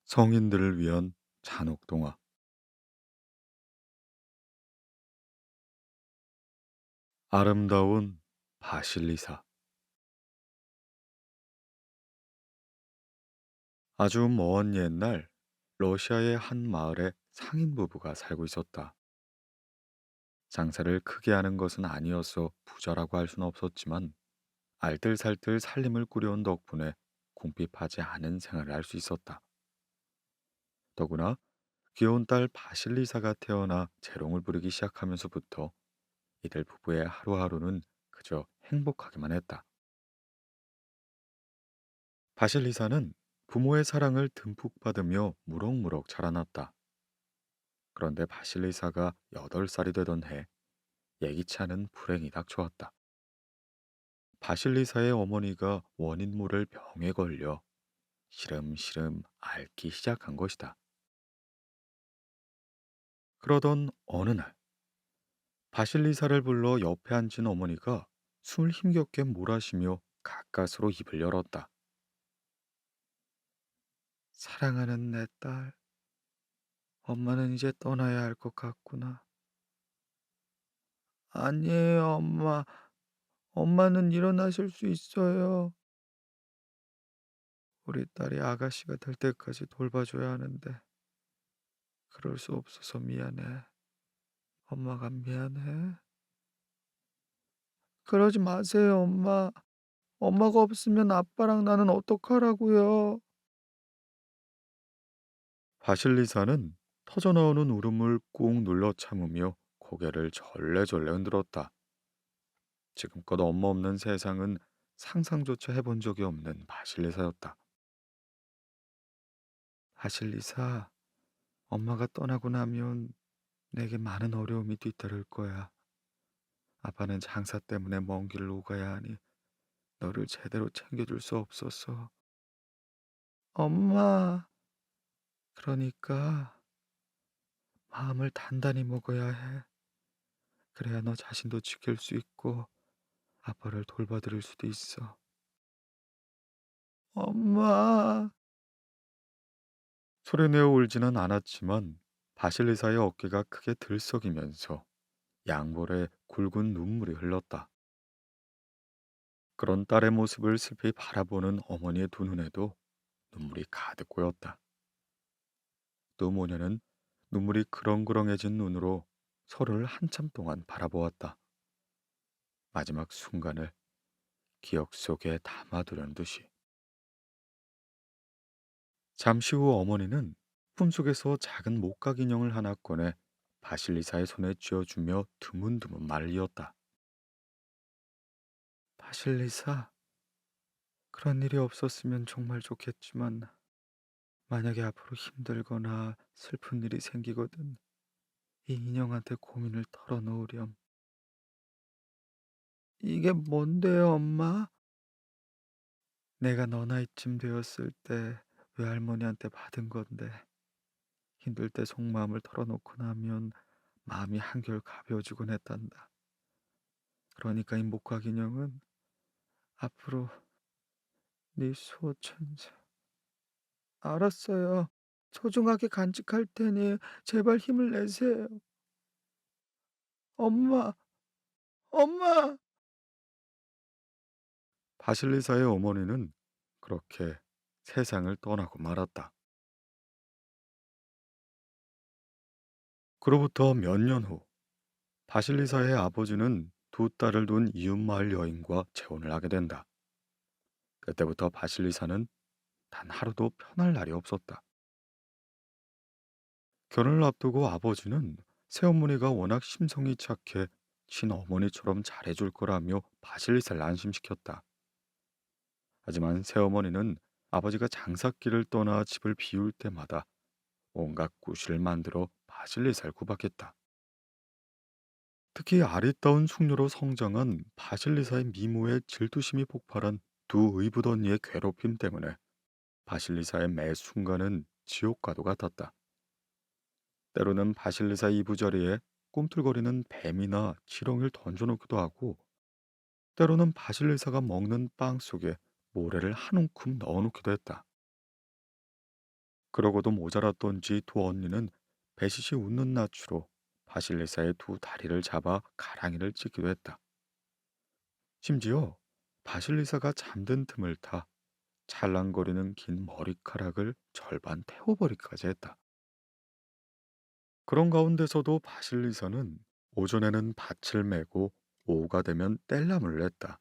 성인들을 위한 잔혹 동화. 아름다운 바실리사. 아주 먼 옛날 러시아의 한 마을에 상인 부부가 살고 있었다. 장사를 크게 하는 것은 아니어서 부자라고 할 수는 없었지만 알뜰살뜰 살림을 꾸려온 덕분에 궁핍하지 않은 생활을 할 수 있었다. 더구나 귀여운 딸 바실리사가 태어나 재롱을 부리기 시작하면서부터 이들 부부의 하루하루는 그저 행복하기만 했다. 바실리사는 부모의 사랑을 듬뿍 받으며 무럭무럭 자라났다. 그런데 바실리사가 8살이 되던 해 예기치 않은 불행이 닥쳐왔다. 바실리사의 어머니가 원인 모를 병에 걸려 시름시름 앓기 시작한 것이다. 그러던 어느 날 바실리사를 불러 옆에 앉은 어머니가 숨을 힘겹게 몰아쉬며 가까스로 입을 열었다. 사랑하는 내 딸, 엄마는 이제 떠나야 할 것 같구나. 아니에요, 엄마. 엄마는 일어나실 수 있어요. 우리 딸이 아가씨가 될 때까지 돌봐줘야 하는데 그럴 수 없어서 미안해. 엄마가 미안해. 그러지 마세요, 엄마. 엄마가 없으면 아빠랑 나는 어떡하라고요? 바실리사는 터져나오는 울음을 꾹 눌러 참으며 고개를 절레절레 흔들었다. 지금껏 엄마 없는 세상은 상상조차 해본 적이 없는 바실리사였다. 바실리사, 엄마가 떠나고 나면 내게 많은 어려움이 뒤따를 거야. 아빠는 장사 때문에 먼 길을 오가야 하니 너를 제대로 챙겨줄 수 없어서. 엄마, 그러니까 마음을 단단히 먹어야 해. 그래야 너 자신도 지킬 수 있고 아빠를 돌봐드릴 수도 있어. 엄마. 소리내어 울지는 않았지만 바실리사의 어깨가 크게 들썩이면서 양볼에 굵은 눈물이 흘렀다. 그런 딸의 모습을 슬피 바라보는 어머니의 두 눈에도 눈물이 가득 고였다. 또 모녀는 눈물이 그렁그렁해진 눈으로 서로를 한참 동안 바라보았다. 마지막 순간을 기억 속에 담아두려는 듯이. 잠시 후 어머니는 품속에서 작은 목각 인형을 하나 꺼내 바실리사의 손에 쥐어주며 드문드문 말을 이었다. 바실리사, 그런 일이 없었으면 정말 좋겠지만 만약에 앞으로 힘들거나 슬픈 일이 생기거든 이 인형한테 고민을 털어놓으렴. 이게 뭔데요, 엄마? 내가 너 나이쯤 되었을 때 외할머니한테 받은 건데 힘들 때 속마음을 털어놓고 나면 마음이 한결 가벼워지곤 했단다. 그러니까 이 목각 인형은 앞으로 네 수호천사. 알았어요. 소중하게 간직할 테니 제발 힘을 내세요. 엄마, 엄마! 바실리사의 어머니는 그렇게 세상을 떠나고 말았다. 그로부터 몇 년 후, 바실리사의 아버지는 두 딸을 둔 이웃마을 여인과 재혼을 하게 된다. 그때부터 바실리사는 단 하루도 편할 날이 없었다. 결혼을 앞두고 아버지는 새어머니가 워낙 심성이 착해 친어머니처럼 잘해줄 거라며 바실리사를 안심시켰다. 하지만 새어머니는 아버지가 장사길을 떠나 집을 비울 때마다 온갖 구실을 만들어 바실리사를 구박했다. 특히 아리따운 숙녀로 성장한 바실리사의 미모에 질투심이 폭발한 두 의붓언니의 괴롭힘 때문에 바실리사의 매 순간은 지옥과도 같았다. 때로는 바실리사 이부자리에 꿈틀거리는 뱀이나 지렁이를 던져놓기도 하고 때로는 바실리사가 먹는 빵 속에 모래를 한 움큼 넣어놓기도 했다. 그러고도 모자랐던지 두 언니는 배시시 웃는 낯으로 바실리사의 두 다리를 잡아 가랑이를 찢기도 했다. 심지어 바실리사가 잠든 틈을 타 찰랑거리는 긴 머리카락을 절반 태워버리기까지 했다. 그런 가운데서도 바실리사는 오전에는 밭을 메고 오후가 되면 뗄나무를 냈다.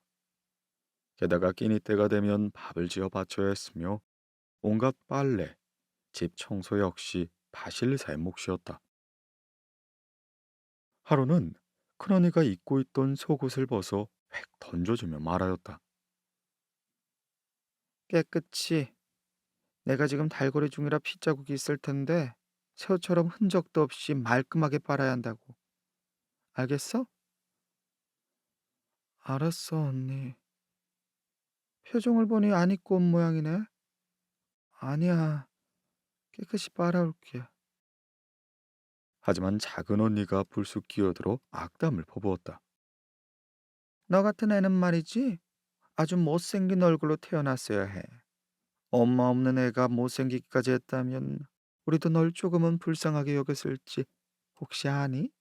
게다가 끼니 때가 되면 밥을 지어 바쳐야 했으며 온갖 빨래, 집 청소 역시 바실리사의 몫이었다. 하루는 큰언니가 입고 있던 속옷을 벗어 획 던져주며 말하였다. 깨끗이 내가 지금 달고리 중이라 핏자국이 있을 텐데 새우처럼 흔적도 없이 말끔하게 빨아야 한다고. 알겠어? 알았어, 언니. 표정을 보니 안 입고 온 모양이네. 아니야, 깨끗이 빨아올게. 하지만 작은 언니가 불쑥 끼어들어 악담을 퍼부었다. 너 같은 애는 말이지 아주 못생긴 얼굴로 태어났어야 해. 엄마 없는 애가 못생기기까지 했다면 우리도 널 조금은 불쌍하게 여겼을지 혹시 아니?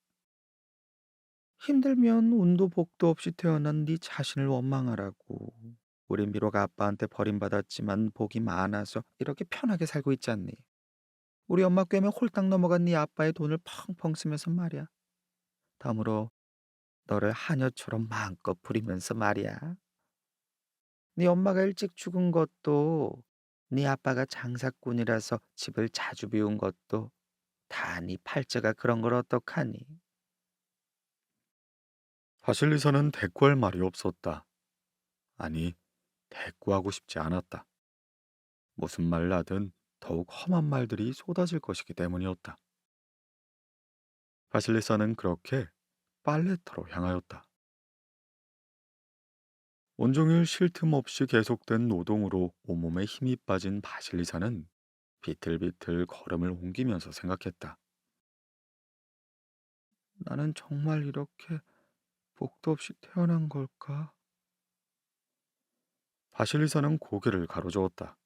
힘들면 운도 복도 없이 태어난 네 자신을 원망하라고. 우린 비록 아빠한테 버림받았지만 복이 많아서 이렇게 편하게 살고 있지 않니? 우리 엄마 꿰매 홀딱 넘어간 네 아빠의 돈을 펑펑 쓰면서 말이야. 다음으로 너를 하녀처럼 마음껏 부리면서 말이야. 네 엄마가 일찍 죽은 것도 네 아빠가 장사꾼이라서 집을 자주 비운 것도 다 네 팔자가 그런 걸 어떡하니? 바실리사는 대꾸할 말이 없었다. 아니, 대꾸하고 싶지 않았다. 무슨 말 하든 더욱 험한 말들이 쏟아질 것이기 때문이었다. 바실리사는 그렇게 빨래터로 향하였다. 온종일 쉴 틈 없이 계속된 노동으로 온몸에 힘이 빠진 바실리사는 비틀비틀 걸음을 옮기면서 생각했다. 나는 정말 이렇게 복도 없이 태어난 걸까? 바실리사는 고개를 가로저었다.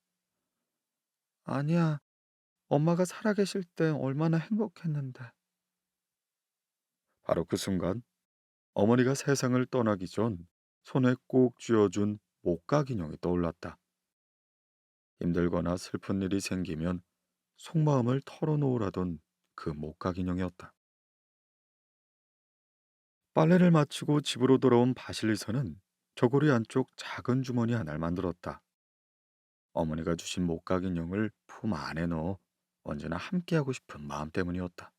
아니야, 엄마가 살아계실 때 얼마나 행복했는데. 바로 그 순간 어머니가 세상을 떠나기 전 손에 꼭 쥐어준 목각 인형이 떠올랐다. 힘들거나 슬픈 일이 생기면 속마음을 털어놓으라던 그 목각 인형이었다. 빨래를 마치고 집으로 돌아온 바실리서는 저고리 안쪽 작은 주머니 하나를 만들었다. 어머니가 주신 목각 인형을 품 안에 넣어 언제나 함께하고 싶은 마음 때문이었다.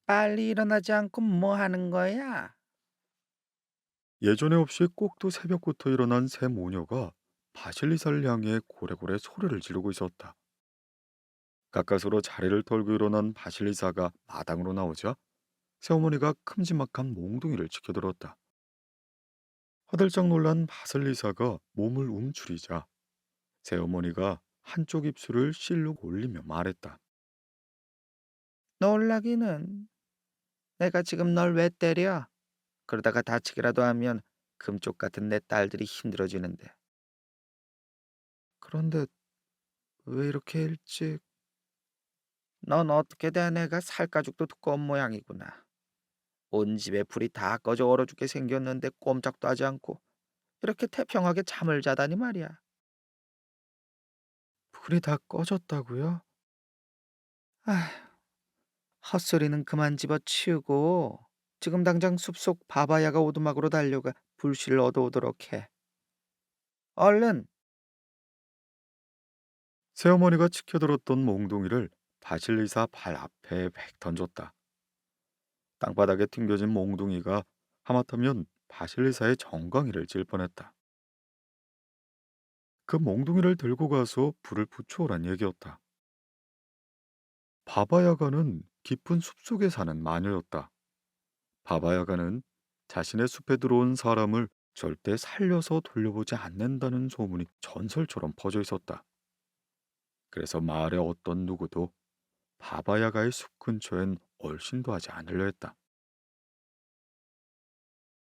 빨리 일어나지 않고 뭐 하는 거야? 예전에 없이 꼭두 새벽부터 일어난 새 모녀가 바실리사를 향해 고래고래 소리를 지르고 있었다. 가까스로 자리를 털고 일어난 바실리사가 마당으로 나오자 새어머니가 큼지막한 몽둥이를 지켜들었다. 화들짝 놀란 바실리사가 몸을 움츠리자 새어머니가 한쪽 입술을 실룩 올리며 말했다. 놀라기는 내가 지금 널 왜 때려? 그러다가 다치기라도 하면 금쪽 같은 내 딸들이 힘들어지는데. 그런데 왜 이렇게 일찍? 넌 어떻게 된 애가 살가죽도 두꺼운 모양이구나. 온 집에 불이 다 꺼져 얼어 죽게 생겼는데 꼼짝도 하지 않고 이렇게 태평하게 잠을 자다니 말이야. 불이 다 꺼졌다고요? 아, 헛소리는 그만 집어치우고 지금 당장 숲속 바바야가 오두막으로 달려가 불씨를 얻어오도록 해. 얼른! 새어머니가 치켜들었던 몽둥이를 바실리사 발 앞에 획 던졌다. 땅바닥에 튕겨진 몽둥이가 하마터면 바실리사의 정강이를 찔 뻔했다. 그 몽둥이를 들고 가서 불을 붙여오란 얘기였다. 바바야가는 깊은 숲속에 사는 마녀였다. 바바야가는 자신의 숲에 들어온 사람을 절대 살려서 돌려보지 않는다는 소문이 전설처럼 퍼져 있었다. 그래서 마을의 어떤 누구도 바바야가의 숲 근처엔 얼씬도 하지 않으려 했다.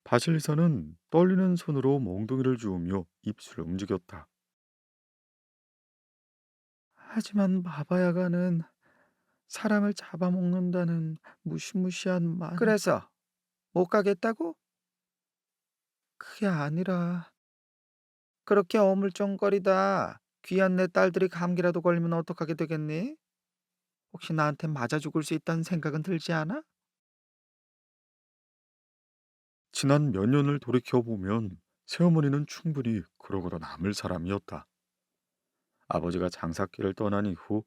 바실리사는 떨리는 손으로 몽둥이를 주우며 입술을 움직였다. 하지만 바바야가는 사람을 잡아먹는다는 무시무시한 말. 그래서 못 가겠다고? 그게 아니라 그렇게 어물쩡거리다 귀한 내 딸들이 감기라도 걸리면 어떡하게 되겠니? 혹시 나한테 맞아 죽을 수 있다는 생각은 들지 않아? 지난 몇 년을 돌이켜보면 새어머니는 충분히 그러고도 남을 사람이었다. 아버지가 장사길을 떠난 이후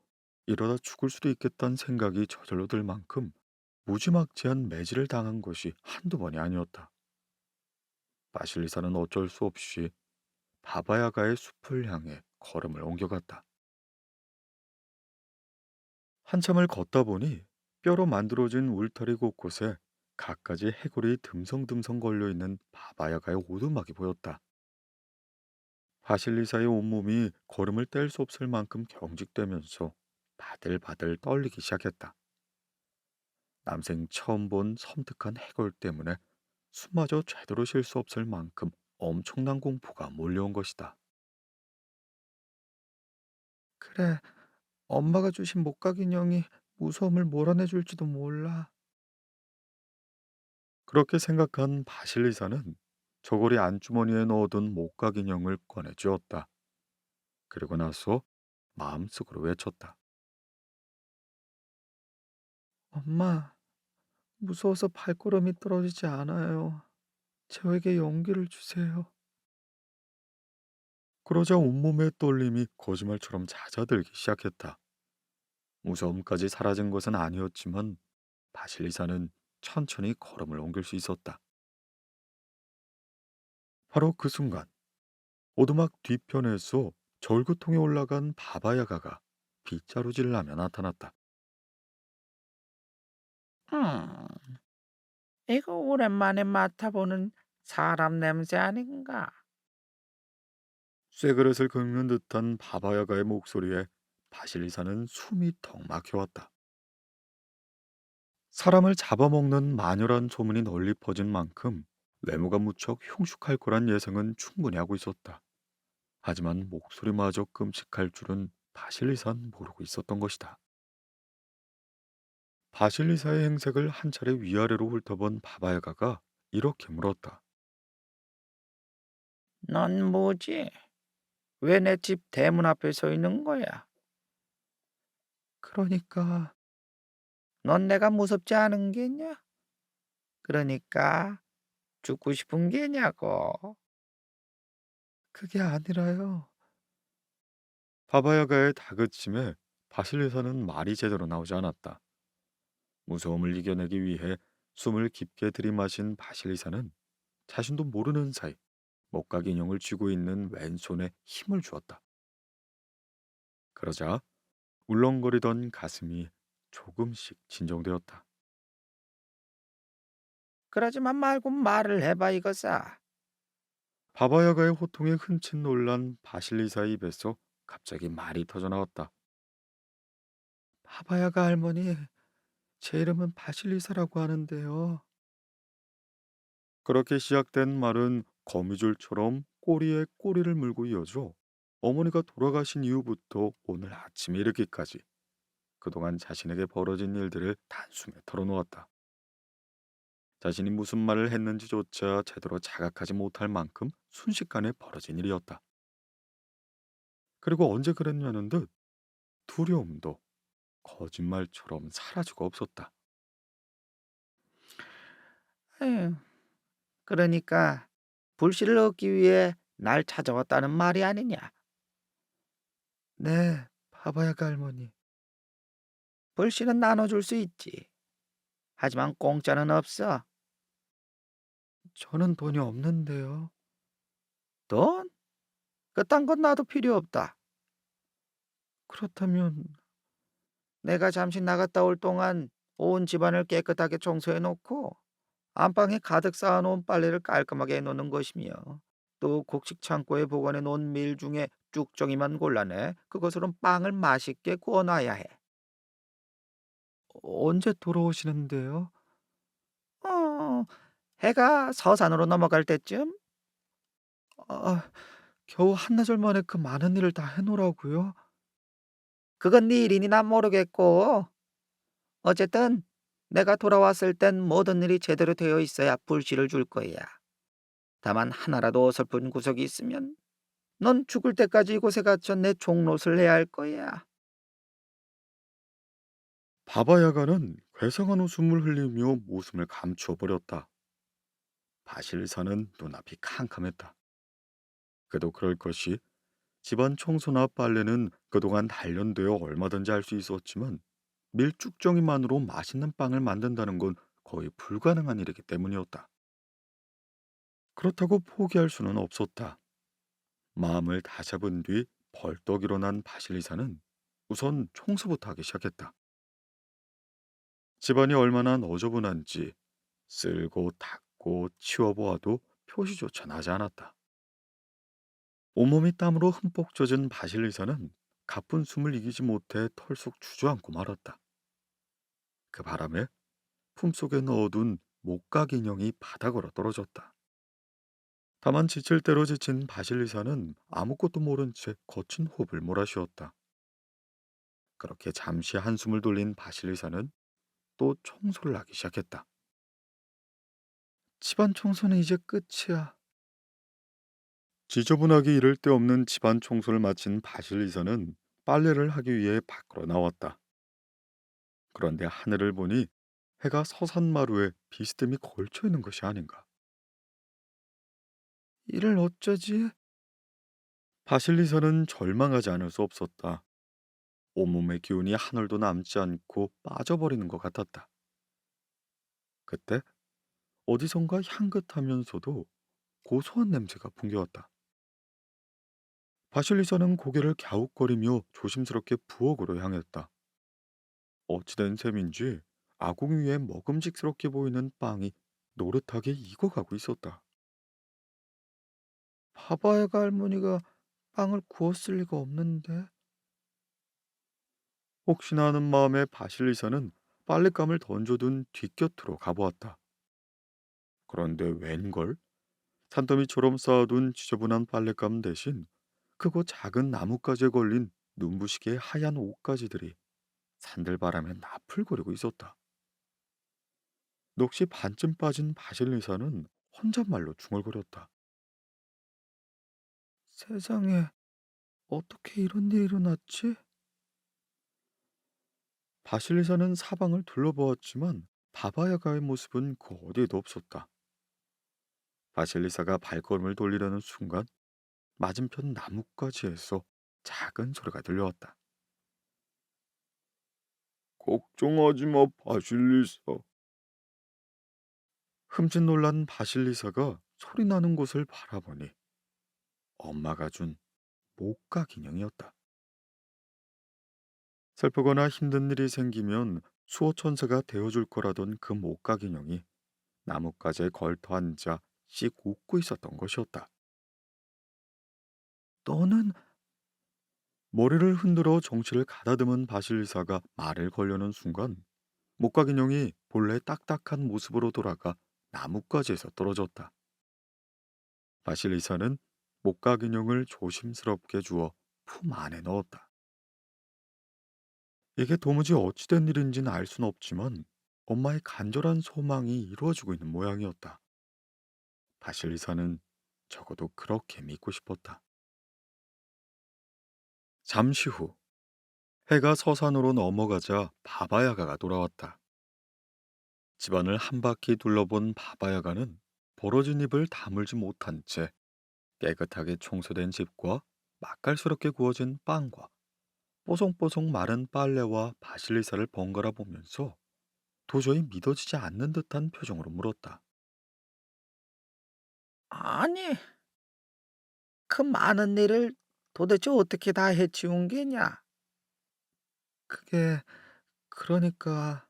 이러다 죽을 수도 있겠다는 생각이 저절로 들 만큼 무지막지한 매질을 당한 것이 한두 번이 아니었다. 바실리사는 어쩔 수 없이 바바야가의 숲을 향해 걸음을 옮겨갔다. 한참을 걷다 보니 뼈로 만들어진 울타리 곳곳에 갖가지 해골이 듬성듬성 걸려있는 바바야가의 오두막이 보였다. 바실리사의 온몸이 걸음을 뗄 수 없을 만큼 경직되면서 바들바들 떨리기 시작했다. 남생 처음 본 섬뜩한 해골 때문에 숨마저 제대로 쉴 수 없을 만큼 엄청난 공포가 몰려온 것이다. 그래, 엄마가 주신 목각 인형이 무서움을 몰아내줄지도 몰라. 그렇게 생각한 바실리사는 저고리 안주머니에 넣어둔 목각 인형을 꺼내 쥐었다. 그리고 나서 마음속으로 외쳤다. 엄마, 무서워서 발걸음이 떨어지지 않아요. 저에게 용기를 주세요. 그러자 온몸의 떨림이 거짓말처럼 잦아들기 시작했다. 무서움까지 사라진 것은 아니었지만 바실리사는 천천히 걸음을 옮길 수 있었다. 바로 그 순간 오두막 뒤편에서 절구통에 올라간 바바야가가 빗자루질을 하며 나타났다. 음, 이거 오랜만에 맡아보는 사람 냄새 아닌가? 쇠그릇을 긁는 듯한 바바야가의 목소리에 바실리사는 숨이 턱 막혀왔다. 사람을 잡아먹는 마녀란 소문이 널리 퍼진 만큼 외모가 무척 흉측할 거란 예상은 충분히 하고 있었다. 하지만 목소리마저 끔찍할 줄은 바실리사는 모르고 있었던 것이다. 바실리사의 행색을 한 차례 위아래로 훑어본 바바야가가 이렇게 물었다. 넌 뭐지? 왜 내 집 대문 앞에 서 있는 거야? 그러니까 넌 내가 무섭지 않은 게냐? 그러니까 죽고 싶은 게냐고. 그게 아니라요. 바바야가의 다그침에 바실리사는 말이 제대로 나오지 않았다. 무서움을 이겨내기 위해 숨을 깊게 들이마신 바실리사는 자신도 모르는 사이 목각 인형을 쥐고 있는 왼손에 힘을 주었다. 그러자 울렁거리던 가슴이 조금씩 진정되었다. 그러지만 말고 말을 해봐 이거사. 바바야가의 호통에 흔칫 놀란 바실리사의 입에서 갑자기 말이 터져나왔다. 바바야가 할머니, 제 이름은 바실리사라고 하는데요. 그렇게 시작된 말은 거미줄처럼 꼬리에 꼬리를 물고 이어져 어머니가 돌아가신 이후부터 오늘 아침에 이르기까지 그동안 자신에게 벌어진 일들을 단숨에 털어놓았다. 자신이 무슨 말을 했는지조차 제대로 자각하지 못할 만큼 순식간에 벌어진 일이었다. 그리고 언제 그랬냐는 듯 두려움도 거짓말처럼 사라지고 없었다. 에휴, 그러니까 불씨를 얻기 위해 날 찾아왔다는 말이 아니냐? 네, 바바야가 할머니. 불씨는 나눠줄 수 있지. 하지만 공짜는 없어. 저는 돈이 없는데요. 돈? 그딴 건 나도 필요 없다. 그렇다면 내가 잠시 나갔다 올 동안 온 집안을 깨끗하게 청소해 놓고 안방에 가득 쌓아놓은 빨래를 깔끔하게 해놓는 것이며 또 곡식 창고에 보관해 놓은 밀 중에 쭉정이만 골라내 그것으로 빵을 맛있게 구워놔야 해. 언제 돌아오시는데요? 어, 해가 서산으로 넘어갈 때쯤? 아, 겨우 한나절 만에 그 많은 일을 다 해놓으라고요? 그건 네 일이니 난 모르겠고 어쨌든 내가 돌아왔을 땐 모든 일이 제대로 되어 있어야 불씨를 줄 거야. 다만 하나라도 어설픈 구석이 있으면 넌 죽을 때까지 이곳에 갇혀 내 종롯을 해야 할 거야. 바바야가는 괴상한 웃음을 흘리며 웃음을 감추어 버렸다. 바실리사는 눈앞이 캄캄했다. 그도 그럴 것이 집안 청소나 빨래는 그동안 단련되어 얼마든지 할 수 있었지만 밀쭉정이만으로 맛있는 빵을 만든다는 건 거의 불가능한 일이기 때문이었다. 그렇다고 포기할 수는 없었다. 마음을 다잡은 뒤 벌떡 일어난 바실리사는 우선 청소부터 하기 시작했다. 집안이 얼마나 너저분한지 쓸고 닦고 치워보아도 표시조차 나지 않았다. 온몸이 땀으로 흠뻑 젖은 바실리사는 가쁜 숨을 이기지 못해 털썩 주저앉고 말았다. 그 바람에 품속에 넣어둔 목각 인형이 바닥으로 떨어졌다. 다만 지칠 대로 지친 바실리사는 아무것도 모른 채 거친 호흡을 몰아쉬었다. 그렇게 잠시 한숨을 돌린 바실리사는 또 청소를 하기 시작했다. 집안 청소는 이제 끝이야. 지저분하기 이를 데 없는 집안 청소를 마친 바실리사는 빨래를 하기 위해 밖으로 나왔다. 그런데 하늘을 보니 해가 서산마루에 비스듬히 걸쳐 있는 것이 아닌가. 이를 어쩌지? 바실리사는 절망하지 않을 수 없었다. 온몸의 기운이 하늘도 남지 않고 빠져버리는 것 같았다. 그때 어디선가 향긋하면서도 고소한 냄새가 풍겨왔다. 바실리사는 고개를 갸웃거리며 조심스럽게 부엌으로 향했다. 어찌된 셈인지 아궁이 위에 먹음직스럽게 보이는 빵이 노릇하게 익어가고 있었다. 바바야가 할머니가 빵을 구웠을 리가 없는데. 혹시나 하는 마음에 바실리사는 빨랫감을 던져둔 뒷곁으로 가보았다. 그런데 웬걸? 산더미처럼 쌓아둔 지저분한 빨랫감 대신 크고 작은 나뭇가지에 걸린 눈부시게 하얀 옷가지들이 산들바람에 나풀거리고 있었다. 넋이 반쯤 빠진 바실리사는 혼잣말로 중얼거렸다. 세상에, 어떻게 이런 일이 일어났지? 바실리사는 사방을 둘러보았지만 바바야가의 모습은 그 어디에도 없었다. 바실리사가 발걸음을 돌리려는 순간 맞은편 나뭇가지에서 작은 소리가 들려왔다. 걱정하지 마, 바실리사. 흠칫 놀란 바실리사가 소리 나는 곳을 바라보니 엄마가 준 목각 인형이었다. 슬프거나 힘든 일이 생기면 수호천사가 되어줄 거라던 그 목각 인형이 나뭇가지에 걸터 앉아 씩 웃고 있었던 것이었다. 너는 머리를 흔들어 정신을 가다듬은 바실리사가 말을 걸려는 순간 목각 인형이 본래 딱딱한 모습으로 돌아가 나뭇가지에서 떨어졌다. 바실리사는 목각 인형을 조심스럽게 주워 품 안에 넣었다. 이게 도무지 어찌된 일인지는 알 수는 없지만 엄마의 간절한 소망이 이루어지고 있는 모양이었다. 바실리사는 적어도 그렇게 믿고 싶었다. 잠시 후 해가 서산으로 넘어가자 바바야가가 돌아왔다. 집안을 한 바퀴 둘러본 바바야가는 벌어진 입을 다물지 못한 채 깨끗하게 청소된 집과 맛깔스럽게 구워진 빵과 뽀송뽀송 마른 빨래와 바실리사를 번갈아 보면서 도저히 믿어지지 않는 듯한 표정으로 물었다. 아니, 그 많은 일을 도대체 어떻게 다 해치운 게냐? 그게 그러니까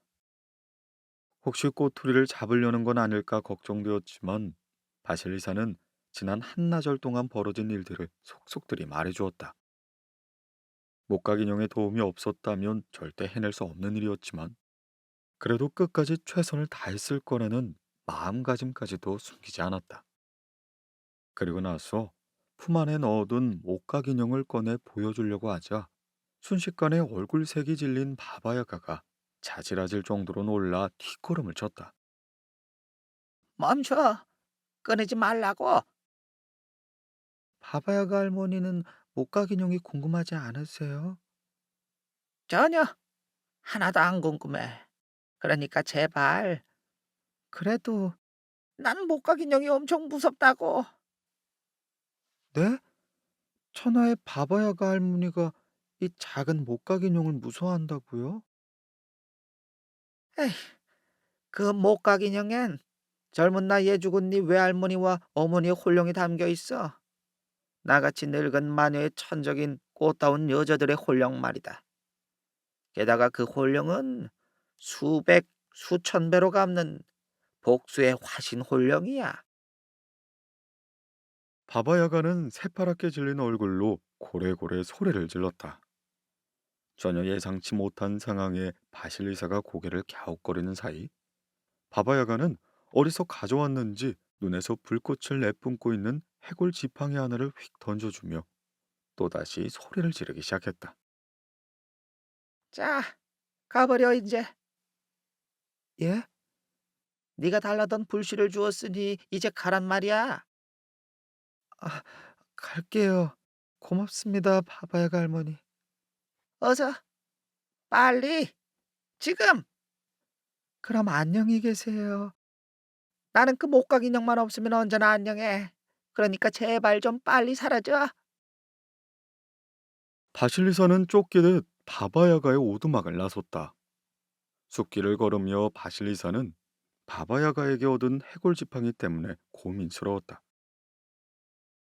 혹시 꼬투리를 잡으려는 건 아닐까 걱정되었지만 바실리사는 지난 한나절 동안 벌어진 일들을 속속들이 말해주었다. 목각 인형의 도움이 없었다면 절대 해낼 수 없는 일이었지만 그래도 끝까지 최선을 다했을 거라는 마음가짐까지도 숨기지 않았다. 그리고 나서 품 안에 넣어둔 목각 인형을 꺼내 보여주려고 하자 순식간에 얼굴색이 질린 바바야가가 자지러질 정도로 놀라 뒷걸음을 쳤다. 멈춰! 꺼내지 말라고! 바바야가 할머니는 목각 인형이 궁금하지 않으세요? 전혀! 하나도 안 궁금해. 그러니까 제발. 그래도 난 목각 인형이 엄청 무섭다고. 네? 천하의 바바야가 할머니가 이 작은 목각 인형을 무서워한다고요? 에이, 그 목각 인형엔 젊은 나이에 죽은 네 외할머니와 어머니의 혼령이 담겨 있어. 나같이 늙은 마녀의 천적인 꽃다운 여자들의 혼령 말이다. 게다가 그 혼령은 수백, 수천 배로 갚는 복수의 화신 혼령이야. 바바야가는 새파랗게 질린 얼굴로 고래고래 소리를 질렀다. 전혀 예상치 못한 상황에 바실리사가 고개를 갸웃거리는 사이 바바야가는 어디서 가져왔는지 눈에서 불꽃을 내뿜고 있는 해골 지팡이 하나를 휙 던져주며 또다시 소리를 지르기 시작했다. 자, 가버려 이제. 예? 네가 달라던 불씨를 주었으니 이제 가란 말이야. 아, 갈게요. 고맙습니다, 바바야가 할머니. 어서, 빨리, 지금. 그럼 안녕히 계세요. 나는 그 목각 인형만 없으면 언제나 안녕해. 그러니까 제발 좀 빨리 사라져. 바실리사는 쫓기듯 바바야가의 오두막을 나섰다. 숲길을 걸으며 바실리사는 바바야가에게 얻은 해골 지팡이 때문에 고민스러웠다.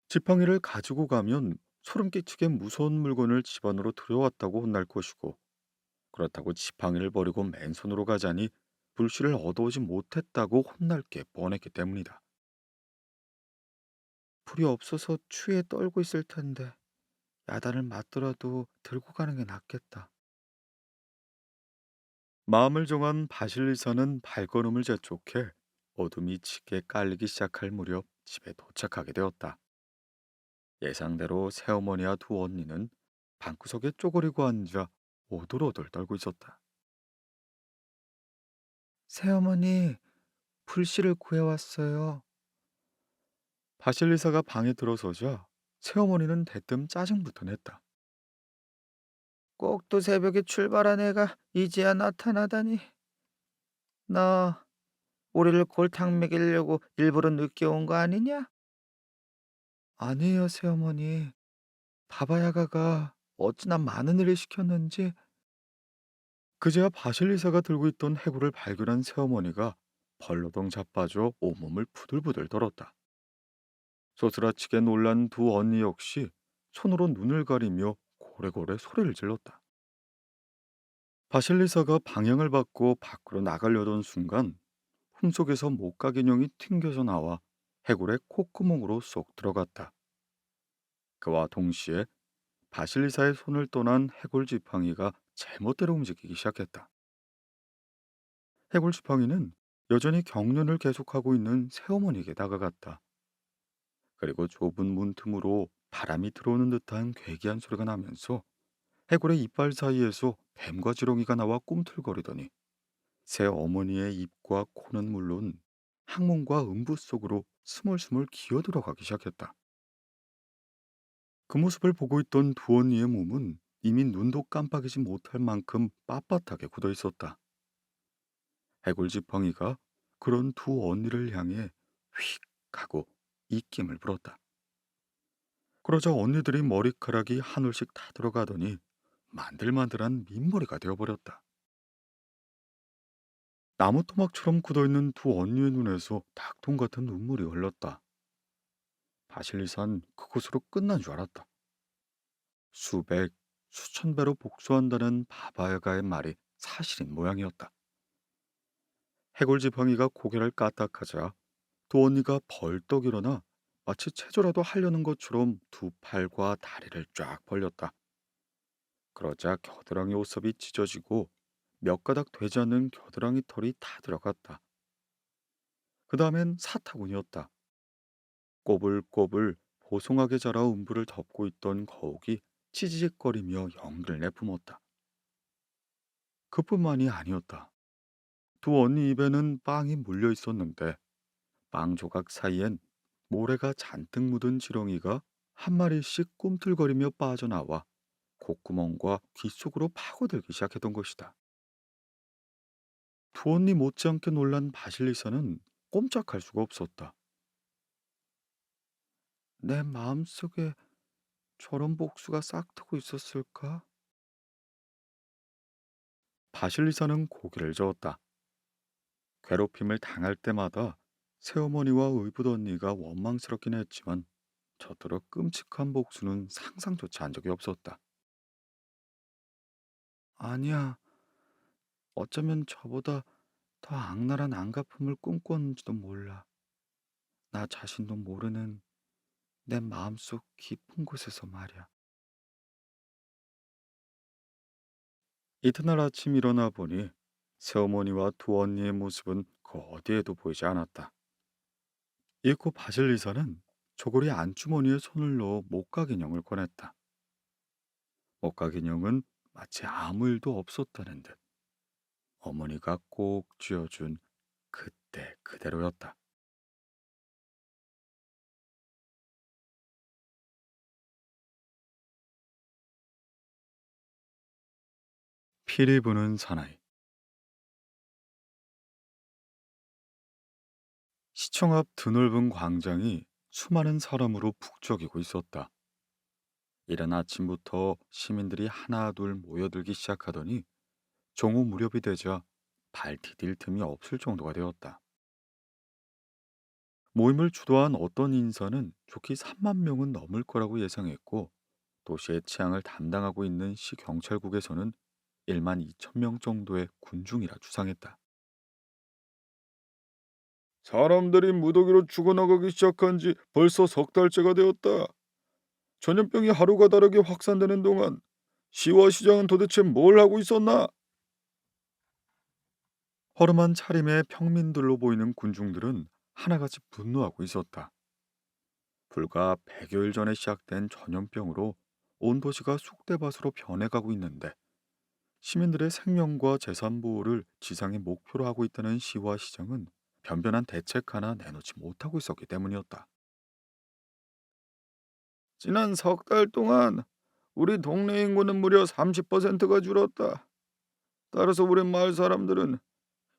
지팡이를 가지고 가면 소름 끼치게 무서운 물건을 집안으로 들여왔다고 혼날 것이고, 그렇다고 지팡이를 버리고 맨손으로 가자니 불씨를 얻어오지 못했다고 혼날 게 뻔했기 때문이다. 불이 없어서 추위에 떨고 있을 텐데 야단을 맞더라도 들고 가는 게 낫겠다. 마음을 정한 바실리사는 발걸음을 재촉해 어둠이 짙게 깔리기 시작할 무렵 집에 도착하게 되었다. 예상대로 새어머니와 두 언니는 방구석에 쪼그리고 앉아 오돌오돌 떨고 있었다. 새어머니, 불씨를 구해왔어요. 바실리사가 방에 들어서자 새어머니는 대뜸 짜증부터 냈다. 꼭두 새벽에 출발한 애가 이제야 나타나다니. 너 우리를 골탕 먹이려고 일부러 늦게 온 거 아니냐? 아니에요, 새어머니. 바바야가가 어찌나 많은 일을 시켰는지. 그제야 바실리사가 들고 있던 해골을 발견한 새어머니가 벌러덩 자빠져 온몸을 부들부들 떨었다. 소스라치게 놀란 두 언니 역시 손으로 눈을 가리며 고래고래 소리를 질렀다. 바실리사가 방향을 바꿔 밖으로 나가려던 순간 품속에서 목각 인형이 튕겨져 나와 해골의 콧구멍으로 쏙 들어갔다. 그와 동시에 바실리사의 손을 떠난 해골 지팡이가 제멋대로 움직이기 시작했다. 해골 지팡이는 여전히 경련을 계속하고 있는 새어머니에게 다가갔다. 그리고 좁은 문틈으로 바람이 들어오는 듯한 괴기한 소리가 나면서 해골의 이빨 사이에서 뱀과 지렁이가 나와 꿈틀거리더니 새 어머니의 입과 코는 물론 항문과 음부 속으로 스물스물 기어들어가기 시작했다. 그 모습을 보고 있던 두 언니의 몸은 이미 눈도 깜빡이지 못할 만큼 빳빳하게 굳어 있었다. 해골 지팡이가 그런 두 언니를 향해 휙 하고 입김을 불었다. 그러자 언니들이 머리카락이 한 올씩 다 들어가더니 만들만들한 민머리가 되어버렸다. 나무 토막처럼 굳어있는 두 언니의 눈에서 닭똥 같은 눈물이 흘렀다. 바실리산 그곳으로 끝난 줄 알았다. 수백, 수천 배로 복수한다는 바바야가의 말이 사실인 모양이었다. 해골 지팡이가 고개를 까딱하자 두 언니가 벌떡 일어나 마치 체조라도 하려는 것처럼 두 팔과 다리를 쫙 벌렸다. 그러자 겨드랑이 옷섭이 찢어지고 몇 가닥 되지 않는 겨드랑이 털이 다 들어갔다. 그 다음엔 사타구니였다. 꼬불꼬불 보송하게 자라 음부를 덮고 있던 거욱이 치지직거리며 연기를 내뿜었다. 그뿐만이 아니었다. 두 언니 입에는 빵이 물려 있었는데 빵 조각 사이엔 모래가 잔뜩 묻은 지렁이가 한 마리씩 꿈틀거리며 빠져나와 콧구멍과 귀 속으로 파고들기 시작했던 것이다. 두 언니 못지않게 놀란 바실리사는 꼼짝할 수가 없었다. 내 마음속에 저런 복수가 싹트고 있었을까? 바실리사는 고개를 저었다. 괴롭힘을 당할 때마다 새어머니와 의붓 언니가 원망스럽긴 했지만 저토록 끔찍한 복수는 상상조차 한 적이 없었다. 아니야, 어쩌면 저보다 더 악랄한 안갚음을 꿈꿨는지도 몰라. 나 자신도 모르는 내 마음속 깊은 곳에서 말이야. 이튿날 아침 일어나 보니 새어머니와 두 언니의 모습은 그 어디에도 보이지 않았다. 이윽고 바실리사는 조골이 안주머니에 손을 넣어 목각 인형을 꺼냈다. 목각 인형은 마치 아무 일도 없었다는 듯 어머니가 꼭 쥐어준 그때 그대로였다. 피리 부는 사나이. 시청 앞 드넓은 광장이 수많은 사람으로 북적이고 있었다. 이른 아침부터 시민들이 하나둘 모여들기 시작하더니 정오 무렵이 되자 발 디딜 틈이 없을 정도가 되었다. 모임을 주도한 어떤 인사는 좋게 3만 명은 넘을 거라고 예상했고 도시의 치안을 담당하고 있는 시 경찰국에서는 1만 2천 명 정도의 군중이라 추상했다. 사람들이 무더기로 죽어나가기 시작한 지 벌써 석 달째가 되었다. 전염병이 하루가 다르게 확산되는 동안 시와 시장은 도대체 뭘 하고 있었나? 허름한 차림의 평민들로 보이는 군중들은 하나같이 분노하고 있었다. 불과 100여일 전에 시작된 전염병으로 온 도시가 쑥대밭으로 변해가고 있는데 시민들의 생명과 재산 보호를 지상의 목표로 하고 있다는 시와 시정은 변변한 대책 하나 내놓지 못하고 있었기 때문이었다. 지난 석 달 동안 우리 동네 인구는 무려 30%가 줄었다. 따라서 우리 마을 사람들은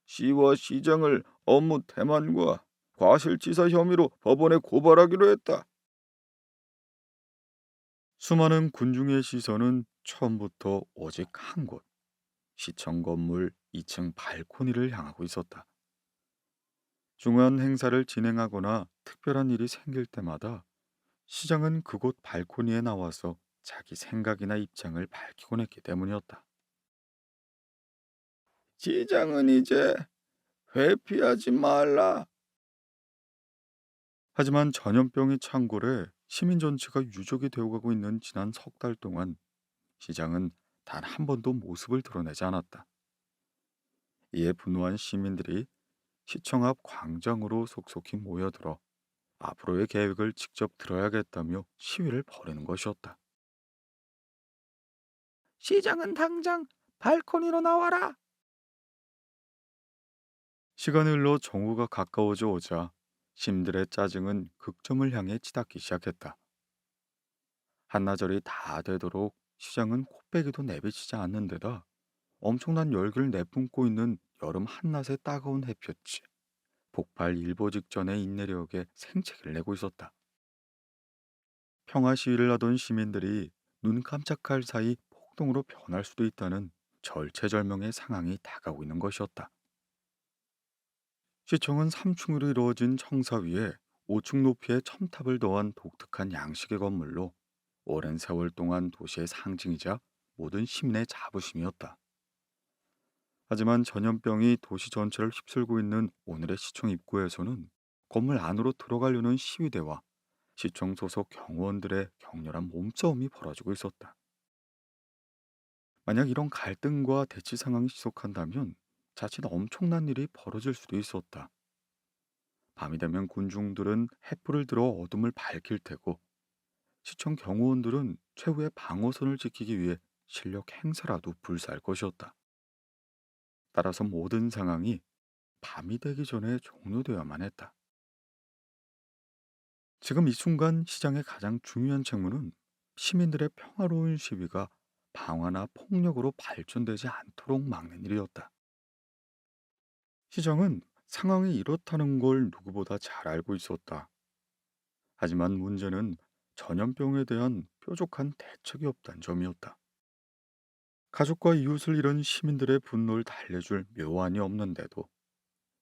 시와 시장을 업무 태만과 과실치사 혐의로 법원에 고발하기로 했다. 수많은 군중의 시선은 처음부터 오직 한 곳, 시청 건물 2층 발코니를 향하고 있었다. 중요한 행사를 진행하거나 특별한 일이 생길 때마다 시장은 그곳 발코니에 나와서 자기 생각이나 입장을 밝히곤 했기 때문이었다. 시장은 이제 회피하지 말라. 하지만 전염병이 창궐해 시민 전체가 유족이 되어가고 있는 지난 석 달 동안 시장은 단 한 번도 모습을 드러내지 않았다. 이에 분노한 시민들이 시청 앞 광장으로 속속히 모여들어 앞으로의 계획을 직접 들어야겠다며 시위를 벌이는 것이었다. 시장은 당장 발코니로 나와라. 시간이 흘러 정오가 가까워져 오자 시민들의 짜증은 극점을 향해 치닫기 시작했다. 한나절이 다 되도록 시장은 코빼기도 내비치지 않는 데다 엄청난 열기를 내뿜고 있는 여름 한낮의 따가운 햇볕이 폭발 일보 직전의 인내력에 생채기를 내고 있었다. 평화 시위를 하던 시민들이 눈 깜짝할 사이 폭동으로 변할 수도 있다는 절체절명의 상황이 다가오고 있는 것이었다. 시청은 3층으로 이루어진 청사 위에 5층 높이의 첨탑을 더한 독특한 양식의 건물로 오랜 세월 동안 도시의 상징이자 모든 시민의 자부심이었다. 하지만 전염병이 도시 전체를 휩쓸고 있는 오늘의 시청 입구에서는 건물 안으로 들어가려는 시위대와 시청 소속 경호원들의 격렬한 몸싸움이 벌어지고 있었다. 만약 이런 갈등과 대치 상황이 지속한다면 자칫 엄청난 일이 벌어질 수도 있었다. 밤이 되면 군중들은 횃불을 들어 어둠을 밝힐 테고 시청 경호원들은 최후의 방어선을 지키기 위해 실력 행사라도 불사할 것이었다. 따라서 모든 상황이 밤이 되기 전에 종료되어야만 했다. 지금 이 순간 시장의 가장 중요한 책무는 시민들의 평화로운 시위가 방화나 폭력으로 발전되지 않도록 막는 일이었다. 시장은 상황이 이렇다는 걸 누구보다 잘 알고 있었다. 하지만 문제는 전염병에 대한 뾰족한 대책이 없다는 점이었다. 가족과 이웃을 잃은 시민들의 분노를 달래줄 묘안이 없는데도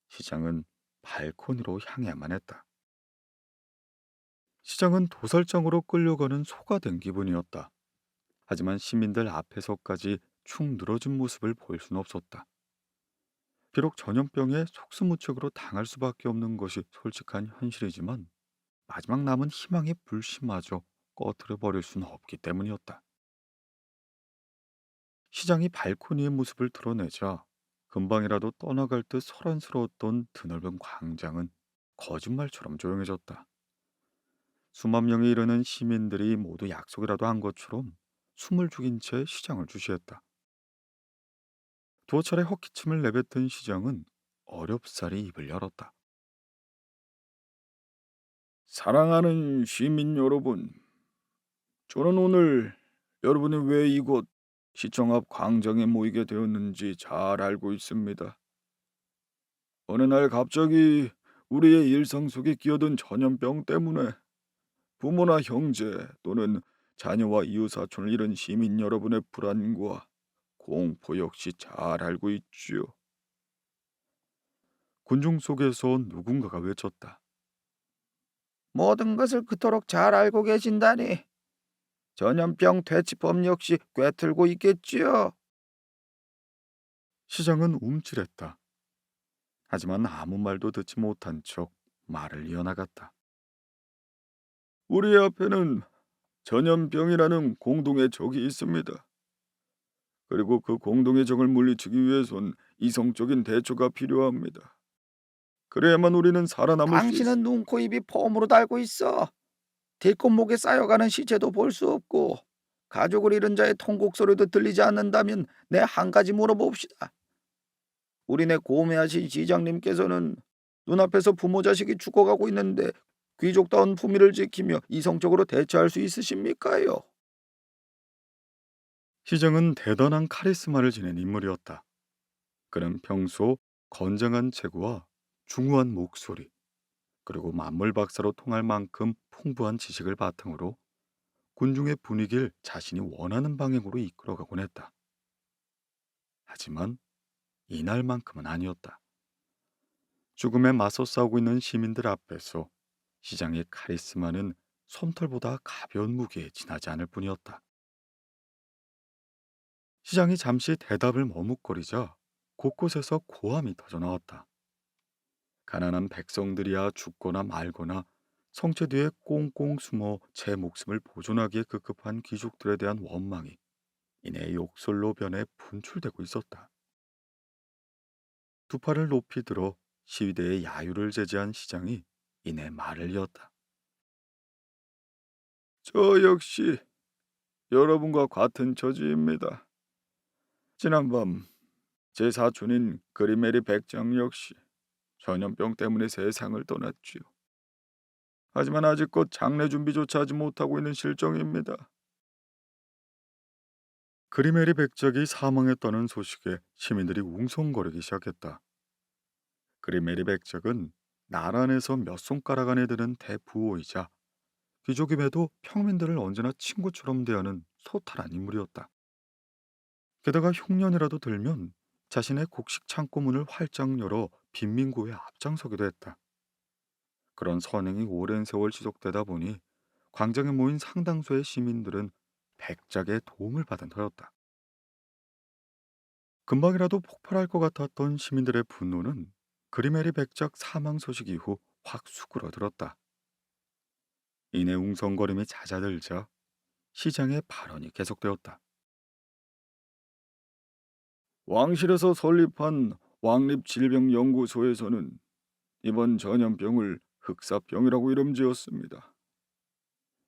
시장은 발코니로 향해야만 했다. 시장은 도살장으로 끌려가는 소가 된 기분이었다. 하지만 시민들 앞에서까지 축 늘어진 모습을 보일 수는 없었다. 비록 전염병에 속수무책으로 당할 수밖에 없는 것이 솔직한 현실이지만 마지막 남은 희망의 불씨마저 꺼트려 버릴 수는 없기 때문이었다. 시장이 발코니의 모습을 드러내자 금방이라도 떠나갈 듯 소란스러웠던 드넓은 광장은 거짓말처럼 조용해졌다. 수만 명에 이르는 시민들이 모두 약속이라도 한 것처럼 숨을 죽인 채 시장을 주시했다. 두어 차례 헛기침을 내뱉은 시장은 어렵사리 입을 열었다. 사랑하는 시민 여러분, 저는 오늘 여러분이 왜 이곳 시청 앞 광장에 모이게 되었는지 잘 알고 있습니다. 어느 날 갑자기 우리의 일상 속에 끼어든 전염병 때문에 부모나 형제 또는 자녀와 이웃 사촌을 잃은 시민 여러분의 불안과 공포 역시 잘 알고 있지요. 군중 속에서 누군가가 외쳤다. 모든 것을 그토록 잘 알고 계신다니 전염병 퇴치법 역시 꿰틀고 있겠지요. 시장은 움찔했다. 하지만 아무 말도 듣지 못한 척 말을 이어나갔다. 우리 앞에는 전염병이라는 공동의 적이 있습니다. 그리고 그 공동의 적을 물리치기 위해선 이성적인 대처가 필요합니다. 그래야만 우리는 살아남을 수 당신은 있습니다. 눈, 코, 입이 폼으로 달고 있어. 뒷골목에 쌓여가는 시체도 볼 수 없고 가족을 잃은 자의 통곡 소리도 들리지 않는다면 내 한 가지 물어봅시다. 우리네 고매하신 시장님께서는 눈앞에서 부모 자식이 죽어가고 있는데 귀족다운 품위를 지키며 이성적으로 대처할 수 있으십니까요? 시장은 대단한 카리스마를 지닌 인물이었다. 그는 평소 건장한 체구와 중후한 목소리, 그리고 만물 박사로 통할 만큼 풍부한 지식을 바탕으로 군중의 분위기를 자신이 원하는 방향으로 이끌어가곤 했다. 하지만 이날만큼은 아니었다. 죽음에 맞서 싸우고 있는 시민들 앞에서 시장의 카리스마는 솜털보다 가벼운 무게에 지나지 않을 뿐이었다. 시장이 잠시 대답을 머뭇거리자 곳곳에서 고함이 터져 나왔다. 가난한 백성들이야 죽거나 말거나 성체 뒤에 꽁꽁 숨어 제 목숨을 보존하기에 급급한 귀족들에 대한 원망이 이내 욕설로 변해 분출되고 있었다. 두 팔을 높이 들어 시위대의 야유를 제지한 시장이 이내 말을 이었다. 저 역시 여러분과 같은 처지입니다. 지난밤 제 사촌인 그리메리 백장 역시 전염병 때문에 세상을 떠났지요. 하지만 아직껏 장례 준비조차 하지 못하고 있는 실정입니다. 그리메리 백작이 사망했다는 소식에 시민들이 웅성거리기 시작했다. 그리메리 백작은 나라 안에서 몇 손가락 안에 드는 대부호이자 귀족임에도 평민들을 언제나 친구처럼 대하는 소탈한 인물이었다. 게다가 흉년이라도 들면 자신의 곡식 창고문을 활짝 열어 빈민구에 앞장서기도 했다. 그런 선행이 오랜 세월 지속되다 보니 광장에 모인 상당수의 시민들은 백작의 도움을 받은 터였다. 금방이라도 폭발할 것 같았던 시민들의 분노는 그리메리 백작 사망 소식 이후 확 수그러들었다. 이내 웅성거림이 잦아들자 시장의 발언이 계속되었다. 왕실에서 설립한 왕립질병연구소에서는 이번 전염병을 흑사병이라고 이름지었습니다.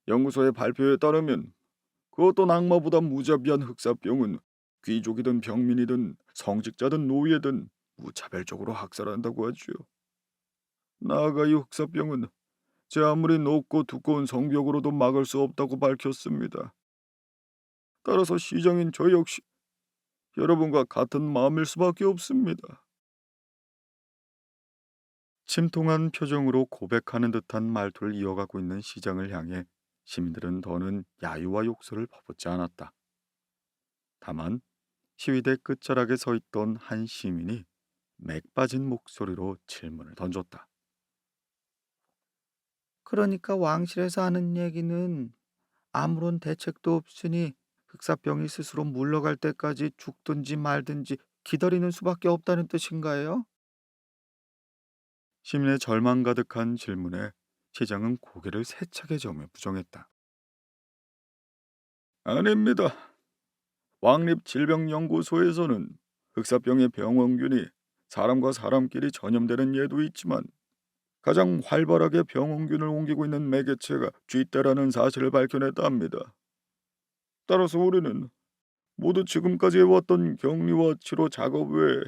연구소의 발표에 따르면 어떤 악마보다 무자비한 흑사병은 귀족이든 병민이든 성직자든 노예든 무차별적으로 학살한다고 하지요. 나아가 이 흑사병은 제 아무리 높고 두꺼운 성벽으로도 막을 수 없다고 밝혔습니다. 따라서 시장인 저 역시 여러분과 같은 마음일 수밖에 없습니다. 침통한 표정으로 고백하는 듯한 말투를 이어가고 있는 시장을 향해 시민들은 더는 야유와 욕설을 퍼붓지 않았다. 다만 시위대 끝자락에 서 있던 한 시민이 맥 빠진 목소리로 질문을 던졌다. 그러니까 왕실에서 하는 얘기는 아무런 대책도 없으니 흑사병이 스스로 물러갈 때까지 죽든지 말든지 기다리는 수밖에 없다는 뜻인가요? 시민의 절망 가득한 질문에 시장은 고개를 세차게 저으며 부정했다. 아닙니다. 왕립질병연구소에서는 흑사병의 병원균이 사람과 사람끼리 전염되는 예도 있지만 가장 활발하게 병원균을 옮기고 있는 매개체가 쥐떼라는 사실을 밝혀냈다 합니다. 따라서 우리는 모두 지금까지 해왔던 격리와 치료 작업 외에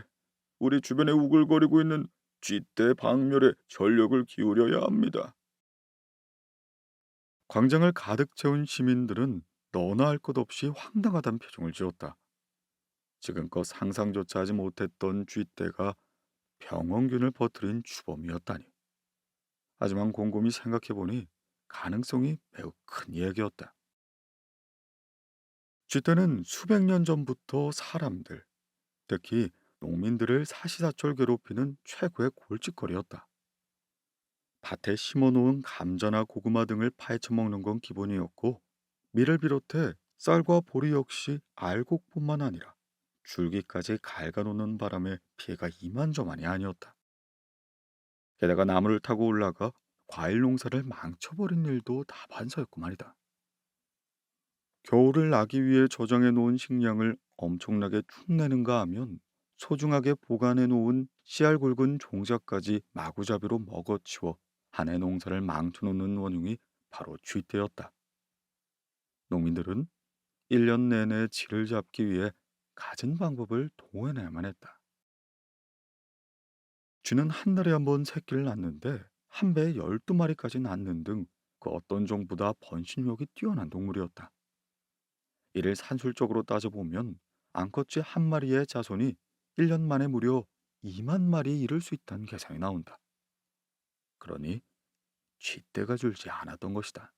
우리 주변에 우글거리고 있는 쥐떼 박멸에 전력을 기울여야 합니다. 광장을 가득 채운 시민들은 너나 할 것 없이 황당하다는 표정을 지었다. 지금껏 상상조차 하지 못했던 쥐떼가 병원균을 퍼뜨린 주범이었다니. 하지만 곰곰이 생각해보니 가능성이 매우 큰 이야기였다. 쥐떼는 수백 년 전부터 사람들, 특히 농민들을 사시사철 괴롭히는 최고의 골칫거리였다. 밭에 심어놓은 감자나 고구마 등을 파헤쳐 먹는 건 기본이었고, 밀을 비롯해 쌀과 보리 역시 알곡뿐만 아니라 줄기까지 갉아놓는 바람에 피해가 이만저만이 아니었다. 게다가 나무를 타고 올라가 과일 농사를 망쳐버린 일도 다반사였고 말이다. 겨울을 나기 위해 저장해 놓은 식량을 엄청나게 축내는가 하면 소중하게 보관해 놓은 씨알 굵은 종자까지 마구잡이로 먹어치워 한 해 농사를 망쳐놓는 원흉이 바로 쥐떼였다. 농민들은 1년 내내 쥐를 잡기 위해 갖은 방법을 동원해야만 했다. 쥐는 한 달에 한 번 새끼를 낳는데 한 배에 12마리까지 낳는 등 그 어떤 종보다 번식력이 뛰어난 동물이었다. 이를 산술적으로 따져보면 암컷쥐 한 마리의 자손이 1년 만에 무려 2만 마리에 이를 수 있다는 계산이 나온다. 그러니 쥐떼가 줄지 않았던 것이다.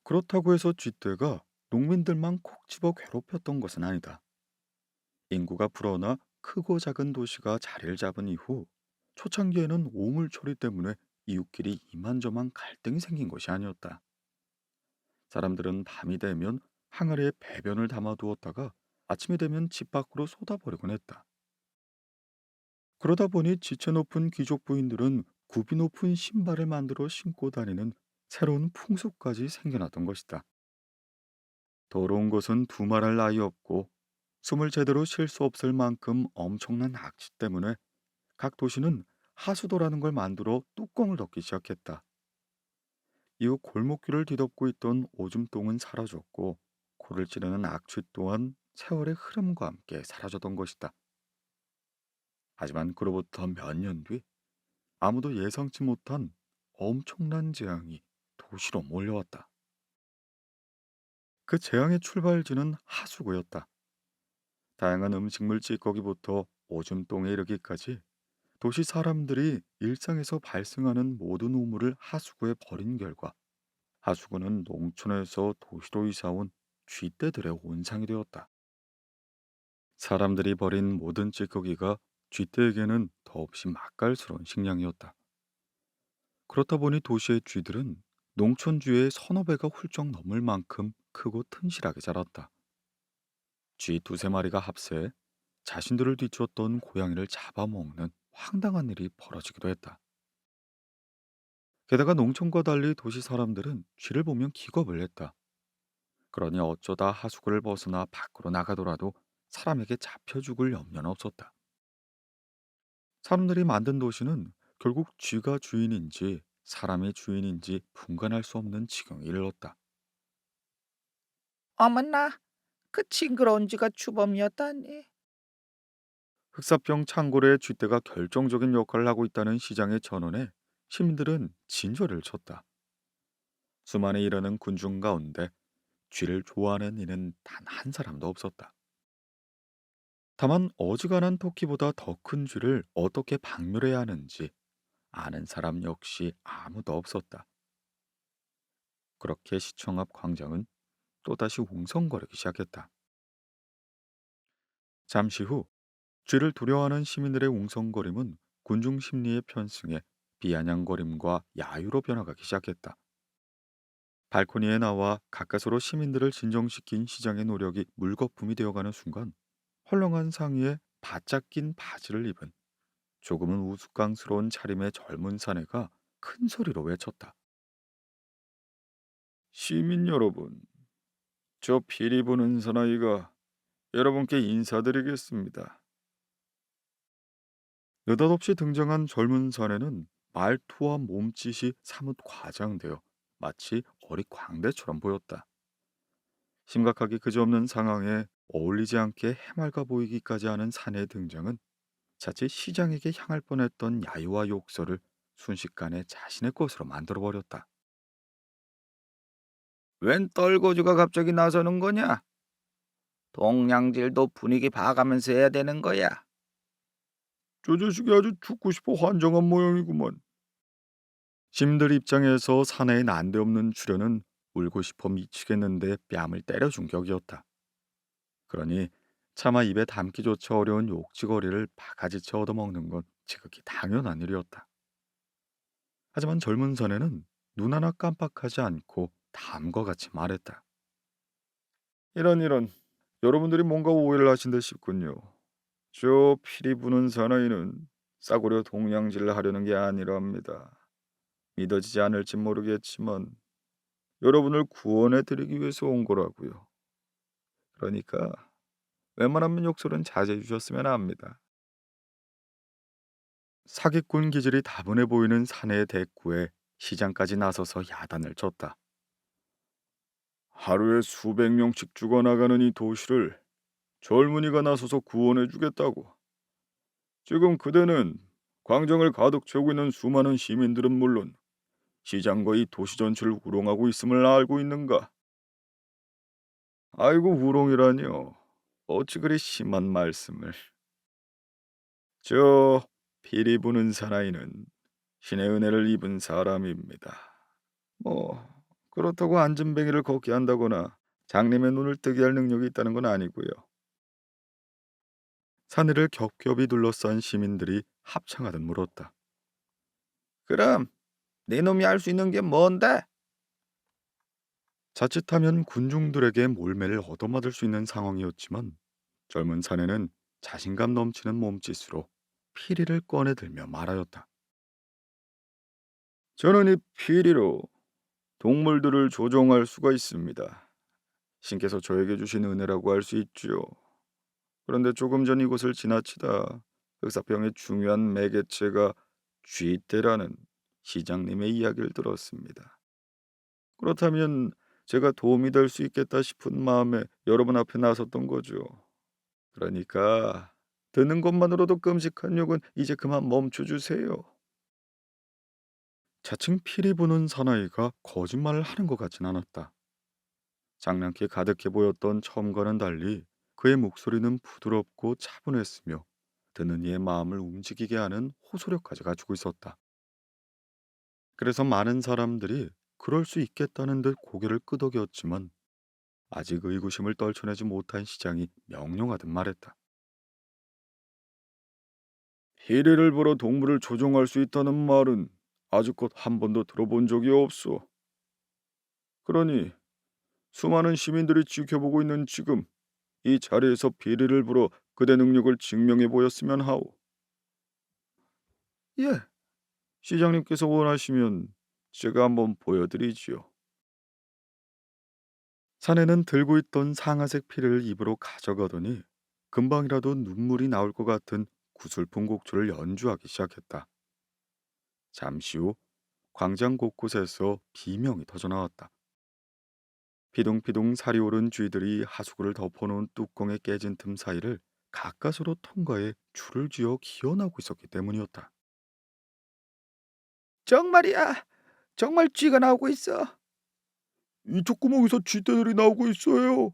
그렇다고 해서 쥐떼가 농민들만 콕 집어 괴롭혔던 것은 아니다. 인구가 불어나 크고 작은 도시가 자리를 잡은 이후 초창기에는 오물 처리 때문에 이웃끼리 이만저만 갈등이 생긴 것이 아니었다. 사람들은 밤이 되면 항아리에 배변을 담아두었다가 아침이 되면 집 밖으로 쏟아버리곤 했다. 그러다 보니 지체 높은 귀족 부인들은 굽이 높은 신발을 만들어 신고 다니는 새로운 풍습까지 생겨났던 것이다. 더러운 것은 두말할 나위 없고 숨을 제대로 쉴 수 없을 만큼 엄청난 악취 때문에 각 도시는 하수도라는 걸 만들어 뚜껑을 덮기 시작했다. 이후 골목길을 뒤덮고 있던 오줌똥은 사라졌고 코를 찌르는 악취 또한 세월의 흐름과 함께 사라졌던 것이다. 하지만 그로부터 몇 년 뒤 아무도 예상치 못한 엄청난 재앙이 도시로 몰려왔다. 그 재앙의 출발지는 하수구였다. 다양한 음식물 찌꺼기부터 오줌똥에 이르기까지 도시 사람들이 일상에서 발생하는 모든 오물을 하수구에 버린 결과 하수구는 농촌에서 도시로 이사온 쥐떼들의 온상이 되었다. 사람들이 버린 모든 찌꺼기가 쥐떼에게는 더없이 맛깔스러운 식량이었다. 그렇다 보니 도시의 쥐들은 농촌 쥐의 서너 배가 훌쩍 넘을 만큼 크고 튼실하게 자랐다. 쥐 두세 마리가 합세해 자신들을 뒤쫓던 고양이를 잡아먹는 황당한 일이 벌어지기도 했다. 게다가 농촌과 달리 도시 사람들은 쥐를 보면 기겁을 했다. 그러니 어쩌다 하수구를 벗어나 밖으로 나가더라도 사람에게 잡혀 죽을 염려는 없었다. 사람들이 만든 도시는 결국 쥐가 주인인지 사람이 주인인지 분간할 수 없는 지경에 이르렀다. 어머나, 그 징그러운 쥐가 주범이었다니. 흑사병 창고의 쥐떼가 결정적인 역할을 하고 있다는 시장의 전언에 시민들은 진저를 쳤다. 수만에 이르는 군중 가운데 쥐를 좋아하는 이는 단 한 사람도 없었다. 다만 어지간한 토끼보다 더 큰 쥐를 어떻게 박멸해야 하는지 아는 사람 역시 아무도 없었다. 그렇게 시청 앞 광장은 또다시 웅성거리기 시작했다. 잠시 후 쥐를 두려워하는 시민들의 웅성거림은 군중 심리에 편승해 비아냥거림과 야유로 변화가기 시작했다. 발코니에 나와 가까스로 시민들을 진정시킨 시장의 노력이 물거품이 되어가는 순간 헐렁한 상의에 바짝 낀 바지를 입은 조금은 우스꽝스러운 차림의 젊은 사내가 큰 소리로 외쳤다. 시민 여러분, 저 피리 부는 사나이가 여러분께 인사드리겠습니다. 느닷없이 등장한 젊은 사내는 말투와 몸짓이 사뭇 과장되어 마치 어릿광대처럼 보였다. 심각하게 그지없는 상황에 어울리지 않게 해맑아 보이기까지 하는 사내의 등장은 자칫 시장에게 향할 뻔했던 야유와 욕설을 순식간에 자신의 것으로 만들어버렸다. 웬 떨거지가 갑자기 나서는 거냐? 동양질도 분위기 봐가면서 해야 되는 거야. 저 자식이 아주 죽고 싶어 환장한 모양이구만. 심들 입장에서 사내의 난데없는 출연은 울고 싶어 미치겠는데 뺨을 때려준 격이었다. 그러니 차마 입에 담기조차 어려운 욕지거리를 바가지쳐 얻어먹는 건 지극히 당연한 일이었다. 하지만 젊은 사내는 눈 하나 깜빡하지 않고 다음과 같이 말했다. 이런 여러분들이 뭔가 오해를 하신 듯 싶군요. 저 피리 부는 사나이는 싸구려 동양질을 하려는 게 아니랍니다. 믿어지지 않을지 모르겠지만 여러분을 구원해 드리기 위해서 온 거라고요. 그러니까 웬만하면 욕설은 자제해 주셨으면 합니다. 사기꾼 기질이 다분해 보이는 사내의 대꾸에 시장까지 나서서 야단을 쳤다. 하루에 수백 명씩 죽어나가는 이 도시를 젊은이가 나서서 구원해 주겠다고. 지금 그대는 광장을 가득 채우고 있는 수많은 시민들은 물론 시장과 이 도시 전체를 우롱하고 있음을 알고 있는가? 아이고 우롱이라니요. 어찌 그리 심한 말씀을. 저 피리 부는 사나이는 신의 은혜를 입은 사람입니다. 뭐 그렇다고 안전뱅이를 걷게 한다거나 장님의 눈을 뜨게 할 능력이 있다는 건 아니고요. 사내를 겹겹이 둘러싼 시민들이 합창하듯 물었다. 그럼 네 놈이 할 수 있는 게 뭔데? 자칫하면 군중들에게 몰매를 얻어맞을 수 있는 상황이었지만 젊은 사내는 자신감 넘치는 몸짓으로 피리를 꺼내들며 말하였다. 저는 이 피리로 동물들을 조종할 수가 있습니다. 신께서 저에게 주신 은혜라고 할 수 있죠. 그런데 조금 전 이곳을 지나치다 흑사병의 중요한 매개체가 쥐떼라는 시장님의 이야기를 들었습니다. 그렇다면 제가 도움이 될 수 있겠다 싶은 마음에 여러분 앞에 나섰던 거죠. 그러니까 듣는 것만으로도 끔찍한 욕은 이제 그만 멈춰주세요. 자칭 피리 부는 사나이가 거짓말을 하는 것 같진 않았다. 장난기 가득해 보였던 처음과는 달리 그의 목소리는 부드럽고 차분했으며 듣는 이의 마음을 움직이게 하는 호소력까지 가지고 있었다. 그래서 많은 사람들이 그럴 수 있겠다는 듯 고개를 끄덕였지만 아직 의구심을 떨쳐내지 못한 시장이 명령하듯 말했다. 피리를 불어 동물을 조종할 수 있다는 말은 아직껏 한 번도 들어본 적이 없어. 그러니 수많은 시민들이 지켜보고 있는 지금 이 자리에서 피리를 불어 그대 능력을 증명해 보였으면 하오. 예, 시장님께서 원하시면 제가 한번 보여드리지요. 사내는 들고 있던 상아색 피리를 입으로 가져가더니 금방이라도 눈물이 나올 것 같은 구슬픈 곡초를 연주하기 시작했다. 잠시 후 광장 곳곳에서 비명이 터져나왔다. 피둥피둥 살이 오른 쥐들이 하수구를 덮어놓은 뚜껑의 깨진 틈 사이를 가까스로 통과해 줄을 쥐어 기어나오고 있었기 때문이었다. 정말이야. 정말 쥐가 나오고 있어. 이쪽 구멍에서 쥐떼들이 나오고 있어요.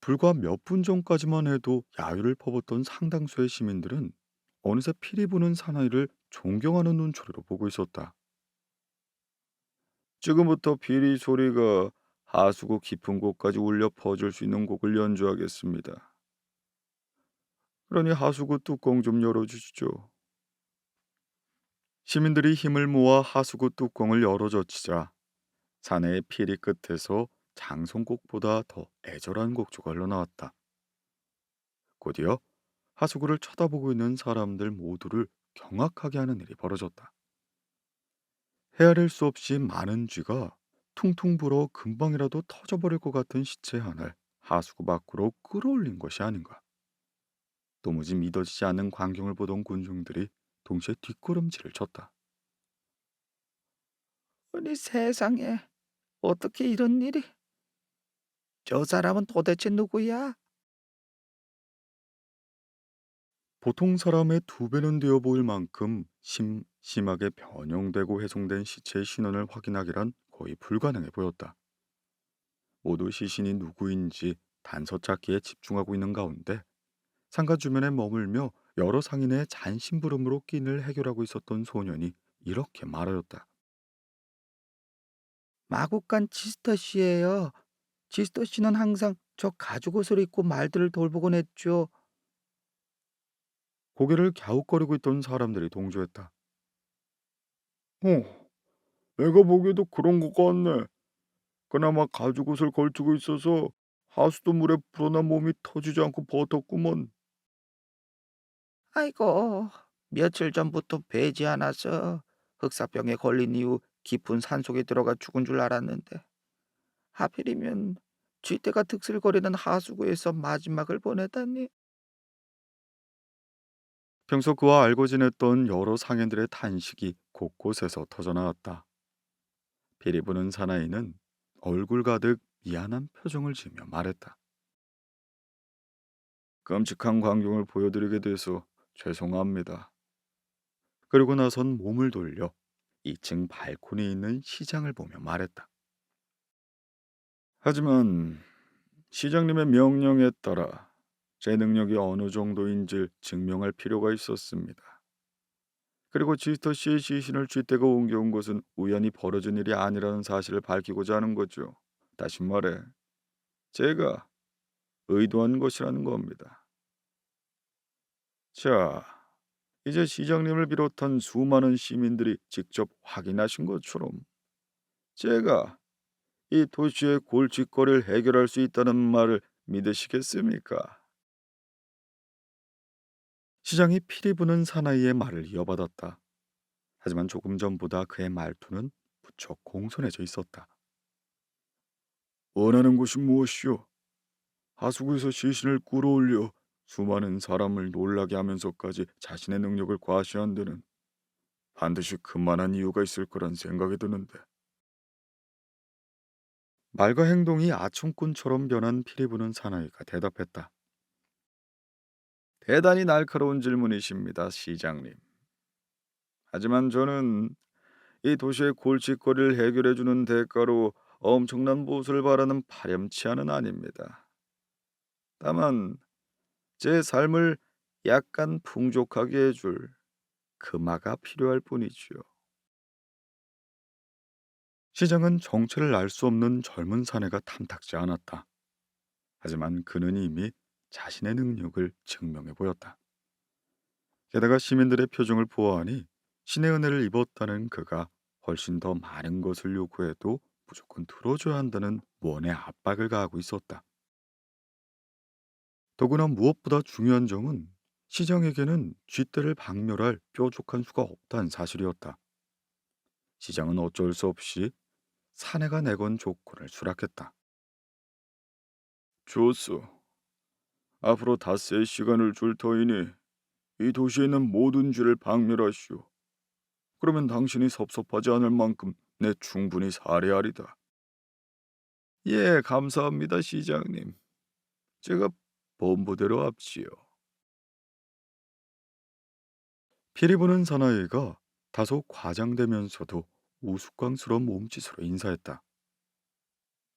불과 몇 분 전까지만 해도 야유를 퍼붓던 상당수의 시민들은 어느새 피리 부는 사나이를 존경하는 눈초리로 보고 있었다. 지금부터 피리 소리가 하수구 깊은 곳까지 울려 퍼질 수 있는 곡을 연주하겠습니다. 그러니 하수구 뚜껑 좀 열어주시죠. 시민들이 힘을 모아 하수구 뚜껑을 열어젖히자 사내의 피리 끝에서 장송곡보다 더 애절한 곡조가 흘러나왔다. 곧이어 하수구를 쳐다보고 있는 사람들 모두를 경악하게 하는 일이 벌어졌다. 헤아릴 수 없이 많은 쥐가 퉁퉁 불어 금방이라도 터져버릴 것 같은 시체 하나를 하수구 밖으로 끌어올린 것이 아닌가. 도무지 믿어지지 않는 광경을 보던 군중들이 동시에 뒷걸음질을 쳤다. 아니 세상에. 어떻게 이런 일이? 저 사람은 도대체 누구야? 보통 사람의 2배는 되어 보일 만큼 심하게 변형되고 훼손된 시체의 신원을 확인하기란 거의 불가능해 보였다. 모두 시신이 누구인지 단서 찾기에 집중하고 있는 가운데 상가 주변에 머물며 여러 상인의 잔심부름으로 끼니를 해결하고 있었던 소년이 이렇게 말하였다. 마국간 지스터 씨예요. 지스터 씨는 항상 저 가죽 옷을 입고 말들을 돌보곤 했죠. 고개를 갸웃거리고 있던 사람들이 동조했다. 어, 내가 보기에도 그런 것 같네. 그나마 가죽옷을 걸치고 있어서 하수도 물에 불어난 몸이 터지지 않고 버텼구먼. 아이고, 며칠 전부터 배지 않아서 흑사병에 걸린 이후 깊은 산속에 들어가 죽은 줄 알았는데 하필이면 쥐떼가 득슬거리는 하수구에서 마지막을 보내다니. 평소 그와 알고 지냈던 여러 상인들의 탄식이 곳곳에서 터져나왔다. 피리 부는 사나이는 얼굴 가득 미안한 표정을 지으며 말했다. 끔찍한 광경을 보여드리게 돼서 죄송합니다. 그리고 나선 몸을 돌려 2층 발코니에 있는 시장을 보며 말했다. 하지만 시장님의 명령에 따라 제 능력이 어느 정도인지 증명할 필요가 있었습니다. 그리고 지스터 씨의 시신을 쥐떼가 옮겨온 것은 우연히 벌어진 일이 아니라는 사실을 밝히고자 하는 거죠. 다시 말해, 제가 의도한 것이라는 겁니다. 자, 이제 시장님을 비롯한 수많은 시민들이 직접 확인하신 것처럼 제가 이 도시의 골칫거리를 해결할 수 있다는 말을 믿으시겠습니까? 시장이 피리 부는 사나이의 말을 이어받았다. 하지만 조금 전보다 그의 말투는 무척 공손해져 있었다. 원하는 것이 무엇이오? 하수구에서 시신을 끌어올려 수많은 사람을 놀라게 하면서까지 자신의 능력을 과시한 데는 반드시 그만한 이유가 있을 거란 생각이 드는데. 말과 행동이 아충꾼처럼 변한 피리 부는 사나이가 대답했다. 대단히 날카로운 질문이십니다, 시장님. 하지만 저는 이 도시의 골칫거리를 해결해주는 대가로 엄청난 보수를 바라는 파렴치한은 아닙니다. 다만 제 삶을 약간 풍족하게 해줄 금화가 필요할 뿐이지요. 시장은 정체를 알 수 없는 젊은 사내가 탐탁지 않았다. 하지만 그는 이미 자신의 능력을 증명해 보였다. 게다가 시민들의 표정을 보아하니 신의 은혜를 입었다는 그가 훨씬 더 많은 것을 요구해도 무조건 들어줘야 한다는 무언의 압박을 가하고 있었다. 더구나 무엇보다 중요한 점은 시장에게는 쥐떼를 박멸할 뾰족한 수가 없다는 사실이었다. 시장은 어쩔 수 없이 사내가 내건 조건을 수락했다. 좋소. 앞으로 닷새의 시간을 줄 터이니 이 도시에 있는 모든 쥐를 박멸하시오. 그러면 당신이 섭섭하지 않을 만큼 내 충분히 살해하리다. 예, 감사합니다, 시장님. 제가 본부대로 합시오. 피리 부는 사나이가 다소 과장되면서도 우스꽝스러운 몸짓으로 인사했다.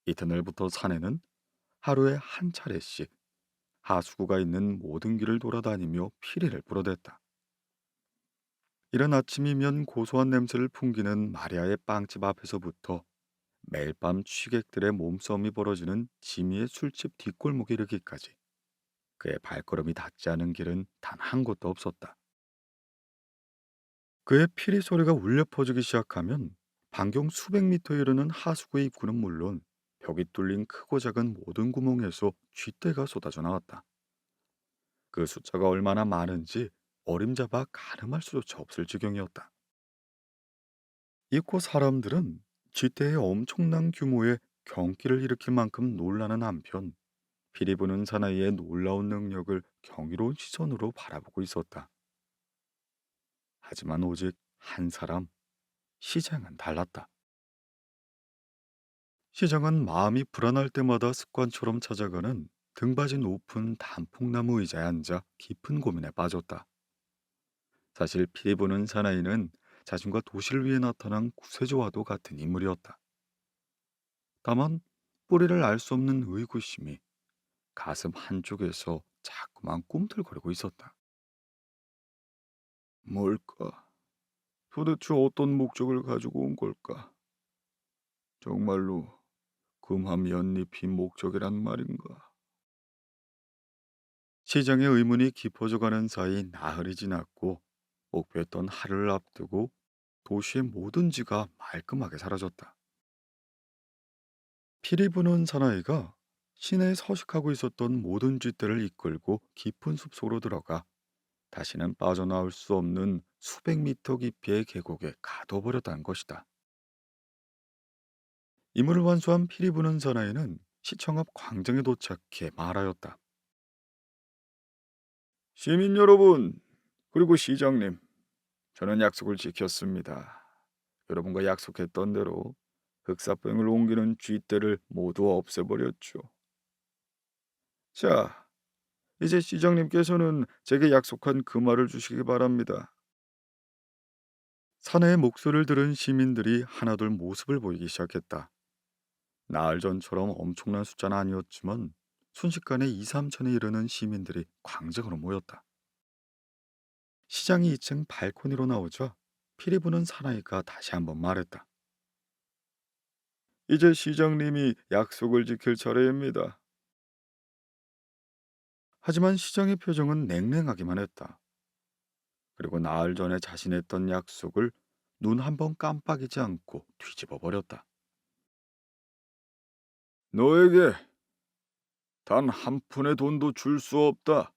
이튿날부터 사내는 하루에 한 차례씩 하수구가 있는 모든 길을 돌아다니며 피리를 불어댔다. 이른 아침이면 고소한 냄새를 풍기는 마리아의 빵집 앞에서부터 매일 밤 취객들의 몸싸움이 벌어지는 지미의 술집 뒷골목에 이르기까지 그의 발걸음이 닿지 않은 길은 단 한 곳도 없었다. 그의 피리 소리가 울려 퍼지기 시작하면 반경 수백 미터에 이르는 하수구의 입구는 물론 벽이 뚫린 크고 작은 모든 구멍에서 쥐떼가 쏟아져 나왔다. 그 숫자가 얼마나 많은지 어림잡아 가늠할 수조차 없을 지경이었다. 이곳 사람들은 쥐떼의 엄청난 규모의 경기를 일으킬 만큼 놀라는 한편 피리 부는 사나이의 놀라운 능력을 경이로운 시선으로 바라보고 있었다. 하지만 오직 한 사람, 시장은 달랐다. 시장은 마음이 불안할 때마다 습관처럼 찾아가는 등받이 높은 단풍나무 의자에 앉아 깊은 고민에 빠졌다. 사실 피리 부는 사나이는 자신과 도시를 위해 나타난 구세주와도 같은 인물이었다. 다만 뿌리를 알 수 없는 의구심이 가슴 한쪽에서 자꾸만 꿈틀거리고 있었다. 뭘까? 도대체 어떤 목적을 가지고 온 걸까? 정말로 금함 연잎이 목적이란 말인가? 시장의 의문이 깊어져 가는 사이 나흘이 지났고 목표했던 하루를 앞두고 도시의 모든 지가 말끔하게 사라졌다. 피리 부는 사나이가 시내에 서식하고 있었던 모든 쥐떼를 이끌고 깊은 숲속으로 들어가 다시는 빠져나올 수 없는 수백 미터 깊이의 계곡에 가둬버렸다는 것이다. 임무를 완수한 피리 부는 사나이는 시청 앞 광장에 도착해 말하였다. 시민 여러분, 그리고 시장님, 저는 약속을 지켰습니다. 여러분과 약속했던 대로 흑사병을 옮기는 쥐떼를 모두 없애버렸죠. 자, 이제 시장님께서는 제게 약속한 그 말을 주시기 바랍니다. 사내의 목소리를 들은 시민들이 하나둘 모습을 보이기 시작했다. 나흘 전처럼 엄청난 숫자는 아니었지만 순식간에 2, 3천에 이르는 시민들이 광장으로 모였다. 시장이 2층 발코니로 나오자 피리 부는 사나이가 다시 한번 말했다. 이제 시장님이 약속을 지킬 차례입니다. 하지만 시장의 표정은 냉랭하기만 했다. 그리고 나흘 전에 자신했던 약속을 눈 한 번 깜빡이지 않고 뒤집어 버렸다. 너에게 단 한 푼의 돈도 줄 수 없다.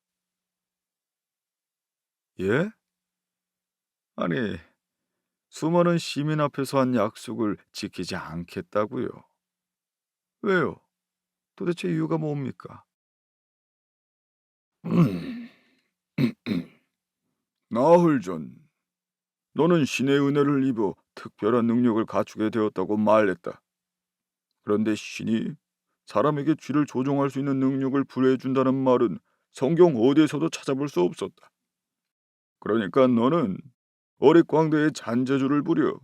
예? 아니, 수많은 시민 앞에서 한 약속을 지키지 않겠다고요. 왜요? 도대체 이유가 뭡니까? 음, 나흘 전 너는 신의 은혜를 입어 특별한 능력을 갖추게 되었다고 말했다. 그런데 신이 사람에게 쥐를 조종할 수 있는 능력을 부여해준다는 말은 성경 어디에서도 찾아볼 수 없었다. 그러니까 너는 어릿광대의 잔재주를 부려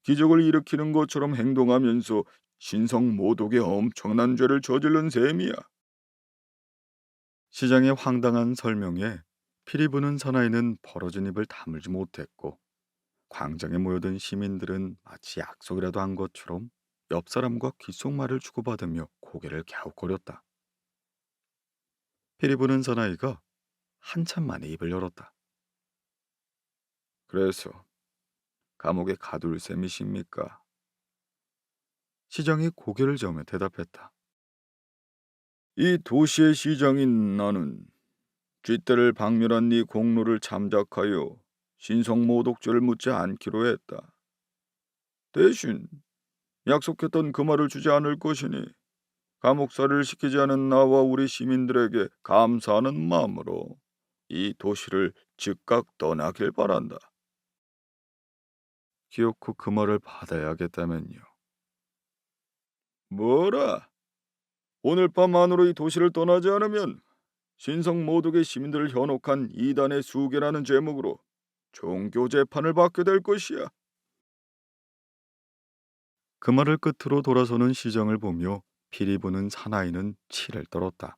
기적을 일으키는 것처럼 행동하면서 신성 모독의 엄청난 죄를 저지른 셈이야. 시장의 황당한 설명에 피리 부는 사나이는 벌어진 입을 다물지 못했고 광장에 모여든 시민들은 마치 약속이라도 한 것처럼 옆 사람과 귓속말을 주고받으며 고개를 갸웃거렸다. 피리 부는 사나이가 한참 만에 입을 열었다. 그래서 감옥에 가둘 셈이십니까? 시장이 고개를 저으며 대답했다. 이 도시의 시장인 나는 쥐떼를 박멸한 네 공로를 잠작하여 신성모독죄를 묻지 않기로 했다. 대신 약속했던 그 말을 주지 않을 것이니 감옥살이를 시키지 않은 나와 우리 시민들에게 감사하는 마음으로 이 도시를 즉각 떠나길 바란다. 기어코 그 말을 받아야겠다면요. 뭐라? 오늘 밤 안으로 이 도시를 떠나지 않으면 신성 모독의 시민들을 현혹한 이단의 수괴라는 제목으로 종교 재판을 받게 될 것이야. 그 말을 끝으로 돌아서는 시정을 보며 피리 부는 사나이는 치를 떨었다.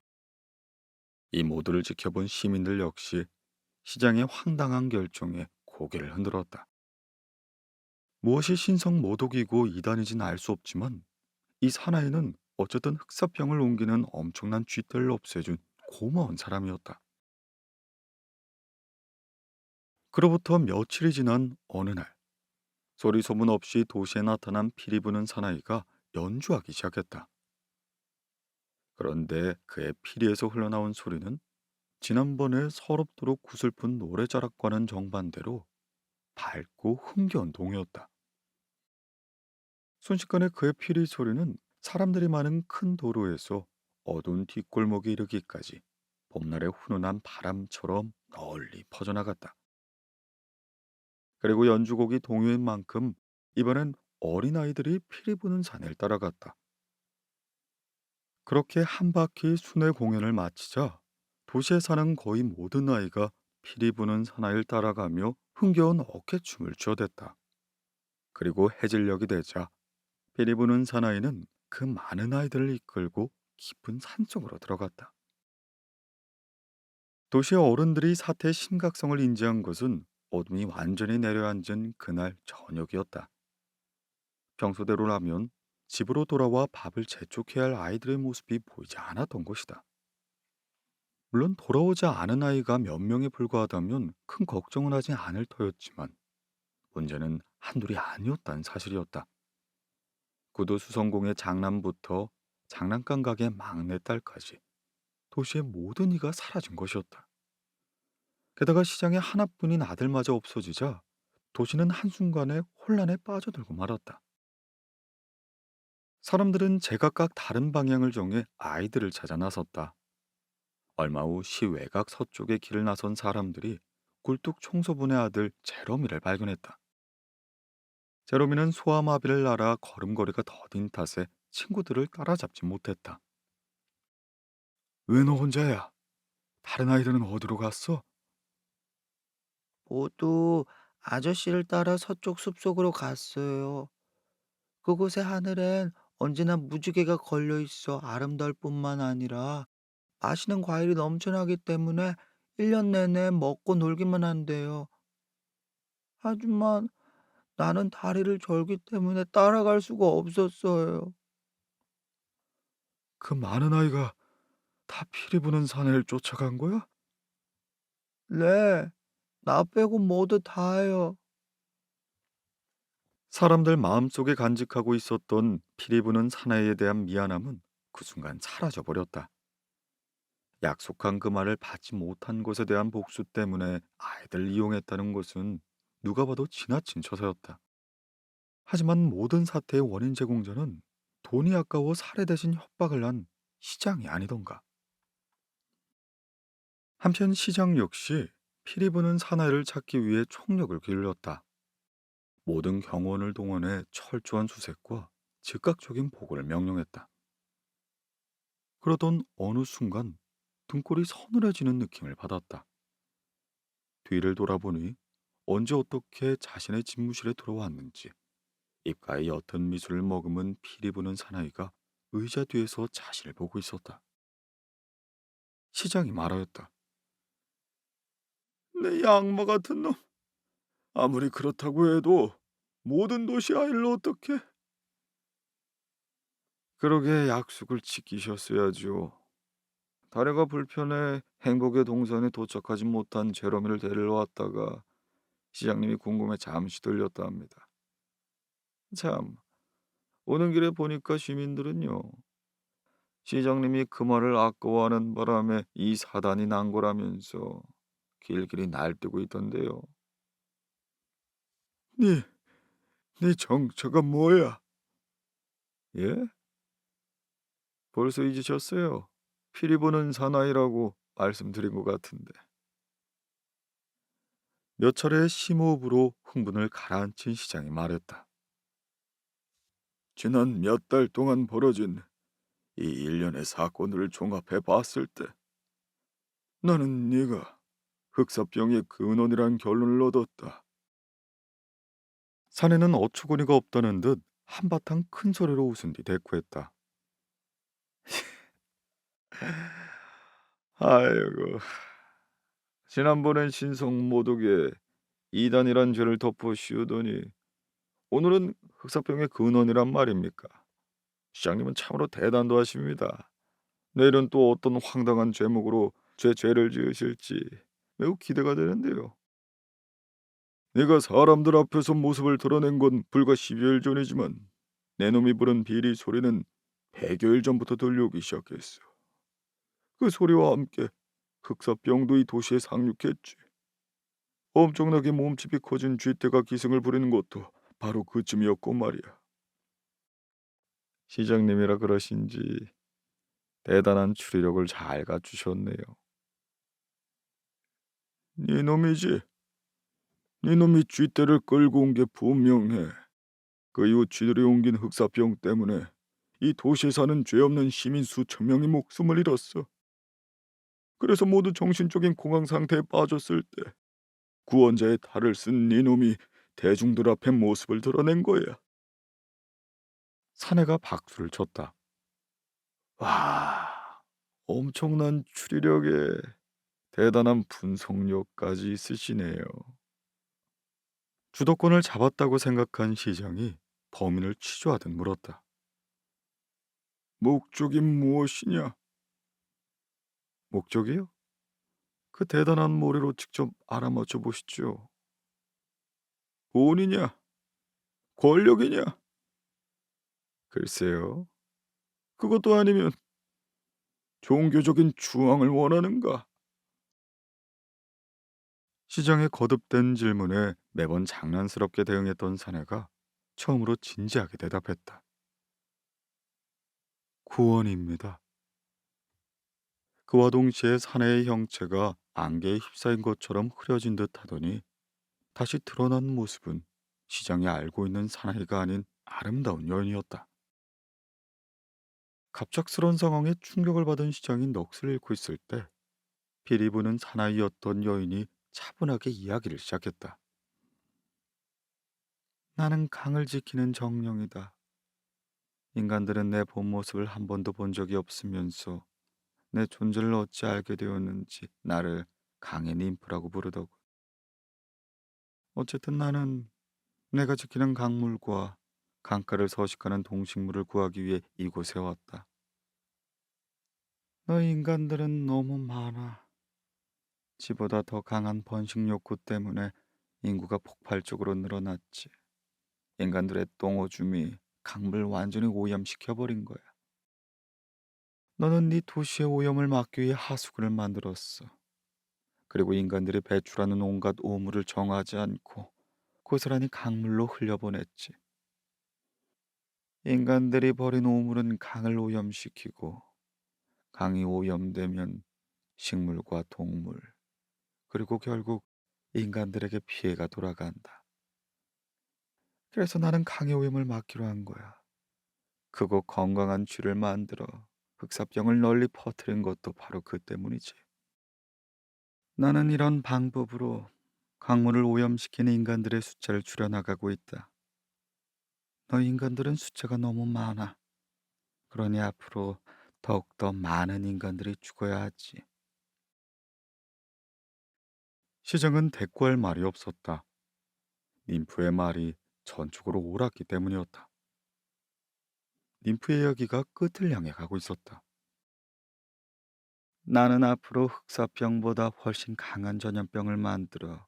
이 모두를 지켜본 시민들 역시 시장의 황당한 결정에 고개를 흔들었다. 무엇이 신성 모독이고 이단인지는 알 수 없지만 이 사나이는 어쨌든 흑사병을 옮기는 엄청난 쥐떼를 없애준 고마운 사람이었다. 그로부터 며칠이 지난 어느 날 소리 소문 없이 도시에 나타난 피리 부는 사나이가 연주하기 시작했다. 그런데 그의 피리에서 흘러나온 소리는 지난번에 서럽도록 구슬픈 노래자락과는 정반대로 밝고 흥겨운 동요였다. 순식간에 그의 피리 소리는 사람들이 많은 큰 도로에서 어두운 뒷골목에 이르기까지 봄날의 훈훈한 바람처럼 널리 퍼져나갔다. 그리고 연주곡이 동요인 만큼 이번엔 어린아이들이 피리 부는 산을 따라갔다. 그렇게 한 바퀴 순회 공연을 마치자 도시에 사는 거의 모든 아이가 피리 부는 사나이를 따라가며 흥겨운 어깨춤을 추어댔다. 그리고 해질녘이 되자 피리 부는 사나이는 그 많은 아이들을 이끌고 깊은 산속으로 들어갔다. 도시의 어른들이 사태의 심각성을 인지한 것은 어둠이 완전히 내려앉은 그날 저녁이었다. 평소대로라면 집으로 돌아와 밥을 재촉해야 할 아이들의 모습이 보이지 않았던 것이다. 물론 돌아오지 않은 아이가 몇 명에 불과하다면 큰 걱정은 하지 않을 터였지만 문제는 한둘이 아니었다는 사실이었다. 구두 수성공의 장남부터 장난감 가게 막내딸까지 도시의 모든 이가 사라진 것이었다. 게다가 시장에 하나뿐인 아들마저 없어지자 도시는 한순간에 혼란에 빠져들고 말았다. 사람들은 제각각 다른 방향을 정해 아이들을 찾아 나섰다. 얼마 후 시 외곽 서쪽에 길을 나선 사람들이 굴뚝 청소부의 아들 제로미를 발견했다. 제로미는 소아마비를 앓아 걸음걸이가 더딘 탓에 친구들을 따라잡지 못했다. 왜 너 혼자야? 다른 아이들은 어디로 갔어? 모두 아저씨를 따라 서쪽 숲속으로 갔어요. 그곳의 하늘엔 언제나 무지개가 걸려 있어 아름다울 뿐만 아니라 맛있는 과일이 넘쳐나기 때문에 1년 내내 먹고 놀기만 한대요. 하지만 나는 다리를 절기 때문에 따라갈 수가 없었어요. 그 많은 아이가 다 피리 부는 사내를 쫓아간 거야? 네, 나 빼고 모두 다요. 사람들 마음속에 간직하고 있었던 피리 부는 사나이에 대한 미안함은 그 순간 사라져 버렸다. 약속한 그 말을 받지 못한 것에 대한 복수 때문에 아이들을 이용했다는 것은 누가 봐도 지나친 처사였다. 하지만 모든 사태의 원인 제공자는 돈이 아까워 살해 대신 협박을 한 시장이 아니던가. 한편 시장 역시 피리 부는 사나이를 찾기 위해 총력을 기울였다. 모든 경호원을 동원해 철저한 수색과 즉각적인 보고를 명령했다. 그러던 어느 순간 등골이 서늘해지는 느낌을 받았다. 뒤를 돌아보니 언제 어떻게 자신의 집무실에 들어왔는지 입가에 옅은 미술을 머금은 피리 부는 사나이가 의자 뒤에서 자신을 보고 있었다. 시장이 말하였다. 내 양마 같은 놈. 아무리 그렇다고 해도 모든 도시 아이를 어떻게? 그러게 약속을 지키셨어야죠. 다리가 불편해 행복의 동선에 도착하지 못한 제로미를 데리러 왔다가 시장님이 궁금해 잠시 들렸다 합니다. 참, 오는 길에 보니까 시민들은요. 시장님이 그 말을 아까워하는 바람에 이 사단이 난 거라면서 길길이 날뛰고 있던데요. 네, 네 정체가 뭐야? 예? 벌써 잊으셨어요? 피리 부는 사나이라고 말씀드린 것 같은데. 몇 차례의 심호흡으로 흥분을 가라앉힌 시장이 말했다. 지난 몇 달 동안 벌어진 이 일련의 사건들을 종합해 봤을 때 나는 네가 흑사병의 근원이란 결론을 얻었다. 사내는 어처구니가 없다는 듯 한바탕 큰 소리로 웃은 뒤 대꾸했다. 아이고, 지난번엔 신성모독에 이단이란 죄를 덮어 씌우더니 오늘은 흑사병의 근원이란 말입니까? 시장님은 참으로 대단도 하십니다. 내일은 또 어떤 황당한 죄목으로 죄를 지으실지 매우 기대가 되는데요. 내가 사람들 앞에서 모습을 드러낸 건 불과 12일 전이지만 내 놈이 부른 비리 소리는 100여일 전부터 들려오기 시작했어. 그 소리와 함께 흑사병도 이 도시에 상륙했지. 엄청나게 몸집이 커진 쥐떼가 기승을 부리는 것도 바로 그쯤이었고 말이야. 시장님이라 그러신지 대단한 추리력을 잘 갖추셨네요. 네 놈이지. 네 놈이 쥐떼를 끌고 온 게 분명해. 그 이후 쥐들이 옮긴 흑사병 때문에 이 도시에 사는 죄 없는 시민 수천 명이 목숨을 잃었어. 그래서 모두 정신적인 공황 상태에 빠졌을 때 구원자의 탈을 쓴 네 놈이 대중들 앞에 모습을 드러낸 거야. 사내가 박수를 쳤다. 와, 엄청난 추리력에 대단한 분석력까지 있으시네요. 주도권을 잡았다고 생각한 시장이 범인을 취조하듯 물었다. 목적이 무엇이냐? 목적이요? 그 대단한 머리로 직접 알아맞혀 보시죠. 돈이냐? 권력이냐? 글쎄요. 그것도 아니면 종교적인 추앙을 원하는가? 시장의 거듭된 질문에 매번 장난스럽게 대응했던 사내가 처음으로 진지하게 대답했다. 구원입니다. 그와 동시에 사내의 형체가 안개에 휩싸인 것처럼 흐려진 듯 하더니 다시 드러난 모습은 시장이 알고 있는 사나이가 아닌 아름다운 여인이었다. 갑작스런 상황에 충격을 받은 시장이 넋을 잃고 있을 때 피리 부는 사나이였던 여인이 차분하게 이야기를 시작했다. 나는 강을 지키는 정령이다. 인간들은 내 본 모습을 한 번도 본 적이 없으면서 내 존재를 어찌 알게 되었는지 나를 강의 님프라고 부르더군. 어쨌든 나는 내가 지키는 강물과 강가를 서식하는 동식물을 구하기 위해 이곳에 왔다. 너희 인간들은 너무 많아. 지보다 더 강한 번식 욕구 때문에 인구가 폭발적으로 늘어났지. 인간들의 똥오줌이 강물 완전히 오염시켜버린 거야. 너는 네 도시의 오염을 막기 위해 하수구를 만들었어. 그리고 인간들이 배출하는 온갖 오물을 정하지 않고 고스란히 강물로 흘려보냈지. 인간들이 버린 오물은 강을 오염시키고 강이 오염되면 식물과 동물 그리고 결국 인간들에게 피해가 돌아간다. 그래서 나는 강의 오염을 막기로 한 거야. 크고 건강한 쥐를 만들어 흑사병을 널리 퍼뜨린 것도 바로 그 때문이지. 나는 이런 방법으로 강물을 오염시키는 인간들의 숫자를 줄여나가고 있다. 너 인간들은 숫자가 너무 많아. 그러니 앞으로 더욱더 많은 인간들이 죽어야 하지. 시장은 대꾸할 말이 없었다. 님프의 말이 전적으로 옳았기 때문이었다. 님프의 이야기가 끝을 향해 가고 있었다. 나는 앞으로 흑사병보다 훨씬 강한 전염병을 만들어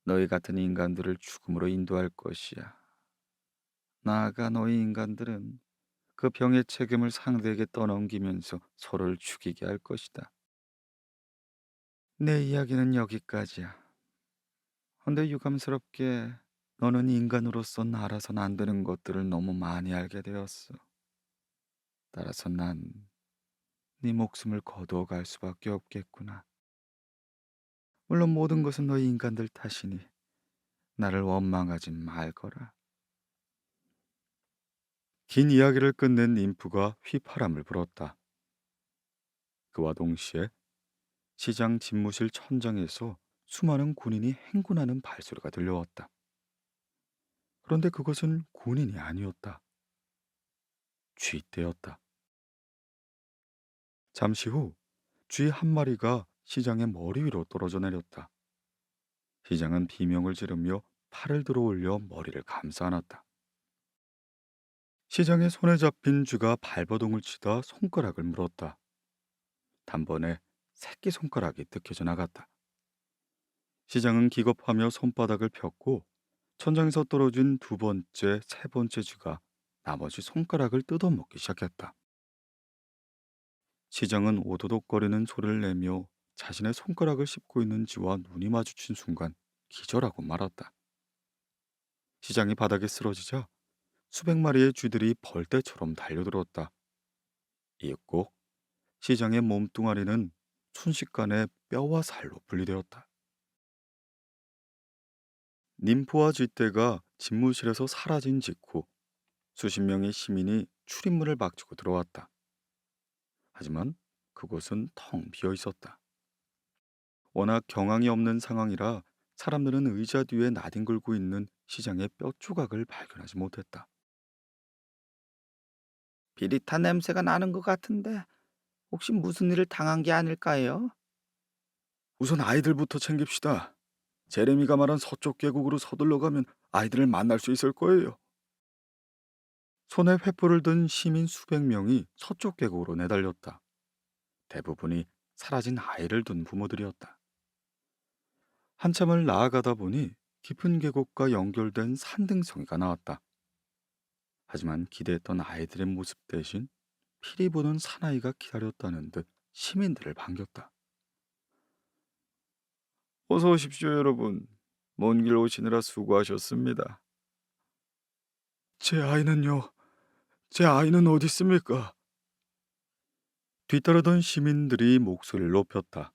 너희 같은 인간들을 죽음으로 인도할 것이야. 나아가 너희 인간들은 그 병의 책임을 상대에게 떠넘기면서 서로를 죽이게 할 것이다. 내 이야기는 여기까지야. 근데 유감스럽게 너는 인간으로서 알아선 안 되는 것들을 너무 많이 알게 되었어. 따라서 난 네 목숨을 거두어 갈 수밖에 없겠구나. 물론 모든 것은 너희 인간들 탓이니 나를 원망하지 말거라. 긴 이야기를 끝낸 님프가 휘파람을 불었다. 그와 동시에 시장 집무실 천장에서 수많은 군인이 행군하는 발소리가 들려왔다. 그런데 그것은 군인이 아니었다. 쥐떼였다. 잠시 후 쥐 한 마리가 시장의 머리 위로 떨어져 내렸다. 시장은 비명을 지르며 팔을 들어 올려 머리를 감싸 안았다. 시장의 손에 잡힌 쥐가 발버둥을 치다 손가락을 물었다. 단번에 새끼 손가락이 뜯겨져 나갔다. 시장은 기겁하며 손바닥을 폈고 천장에서 떨어진 두 번째, 세 번째 쥐가 나머지 손가락을 뜯어먹기 시작했다. 시장은 오도독거리는 소리를 내며 자신의 손가락을 씹고 있는 쥐와 눈이 마주친 순간 기절하고 말았다. 시장이 바닥에 쓰러지자 수백 마리의 쥐들이 벌떼처럼 달려들었다. 이윽고 시장의 몸뚱아리는 순식간에 뼈와 살로 분리되었다. 님프와 쥐떼가 집무실에서 사라진 직후 수십 명의 시민이 출입문을 막치고 들어왔다. 하지만 그곳은 텅 비어 있었다. 워낙 경황이 없는 상황이라 사람들은 의자 뒤에 나뒹굴고 있는 시장의 뼈 조각을 발견하지 못했다. 비릿한 냄새가 나는 것 같은데 혹시 무슨 일을 당한 게 아닐까요? 우선 아이들부터 챙깁시다. 제레미가 말한 서쪽 계곡으로 서둘러 가면 아이들을 만날 수 있을 거예요. 손에 횃불을 든 시민 수백 명이 서쪽 계곡으로 내달렸다. 대부분이 사라진 아이를 둔 부모들이었다. 한참을 나아가다 보니 깊은 계곡과 연결된 산등성이가 나왔다. 하지만 기대했던 아이들의 모습 대신 피리 부는 사나이가 기다렸다는 듯 시민들을 반겼다. 어서 오십시오, 여러분. 먼 길 오시느라 수고하셨습니다. 제 아이는요? 제 아이는 어디 있습니까? 뒤따르던 시민들이 목소리를 높였다.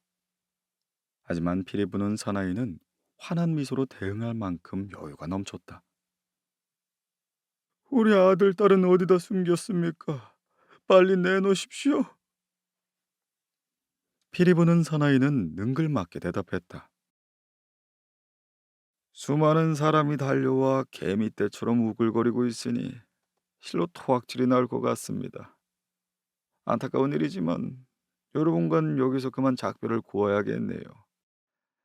하지만 피리 부는 사나이는 환한 미소로 대응할 만큼 여유가 넘쳤다. 우리 아들, 딸은 어디다 숨겼습니까? 빨리 내놓으십시오. 피리 부는 사나이는 능글맞게 대답했다. 수많은 사람이 달려와 개미떼처럼 우글거리고 있으니 실로 토악질이 날 것 같습니다. 안타까운 일이지만 여러분과는 여기서 그만 작별을 구어야겠네요.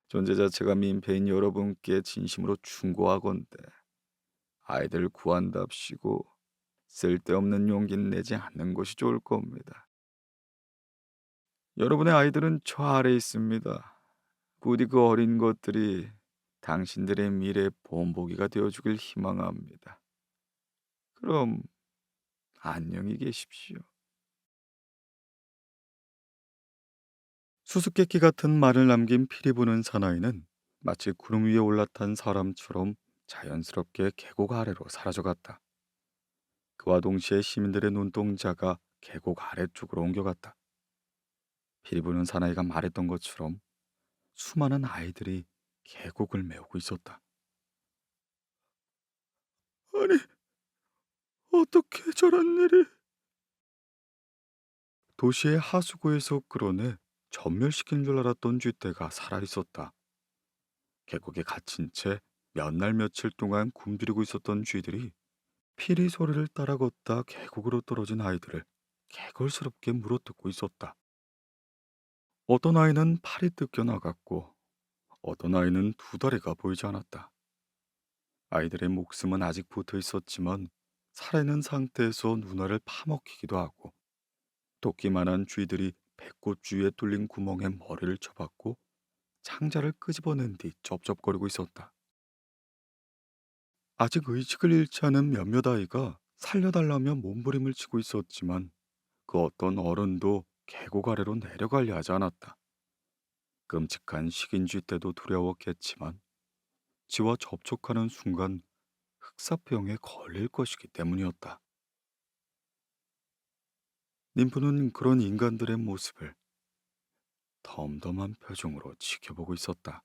존재 자체가 민폐인 여러분께 진심으로 충고하건대 아이들 구한답시고 쓸데없는 용기는 내지 않는 것이 좋을 겁니다. 여러분의 아이들은 저 아래에 있습니다. 부디 그 어린 것들이 당신들의 미래 본보기가 되어주길 희망합니다. 그럼 안녕히 계십시오. 수수께끼 같은 말을 남긴 피리 부는 사나이는 마치 구름 위에 올라탄 사람처럼 자연스럽게 계곡 아래로 사라져갔다. 그와 동시에 시민들의 눈동자가 계곡 아래쪽으로 옮겨갔다. 피리 부는 사나이가 말했던 것처럼 수많은 아이들이 계곡을 메우고 있었다. 아니, 어떻게 저런 일이? 도시의 하수구에서 끌어내 전멸시킨 줄 알았던 쥐떼가 살아있었다. 계곡에 갇힌 채 몇 날 며칠 동안 굶주리고 있었던 쥐들이 피리 소리를 따라 걷다 계곡으로 떨어진 아이들을 개걸스럽게 물어뜯고 있었다. 어떤 아이는 팔이 뜯겨 나갔고 어떤 아이는 두 다리가 보이지 않았다. 아이들의 목숨은 아직 붙어 있었지만 살아있는 상태에서 눈알을 파먹히기도 하고 토끼만한 쥐들이 배꼽 주위에 뚫린 구멍에 머리를 쳐박고 창자를 끄집어낸 뒤 쩝쩝거리고 있었다. 아직 의식을 잃지 않은 몇몇 아이가 살려달라며 몸부림을 치고 있었지만 그 어떤 어른도 계곡 아래로 내려가려 하지 않았다. 끔찍한 식인쥐 때도 두려웠겠지만 지와 접촉하는 순간 흑사병에 걸릴 것이기 때문이었다. 님프는 그런 인간들의 모습을 덤덤한 표정으로 지켜보고 있었다.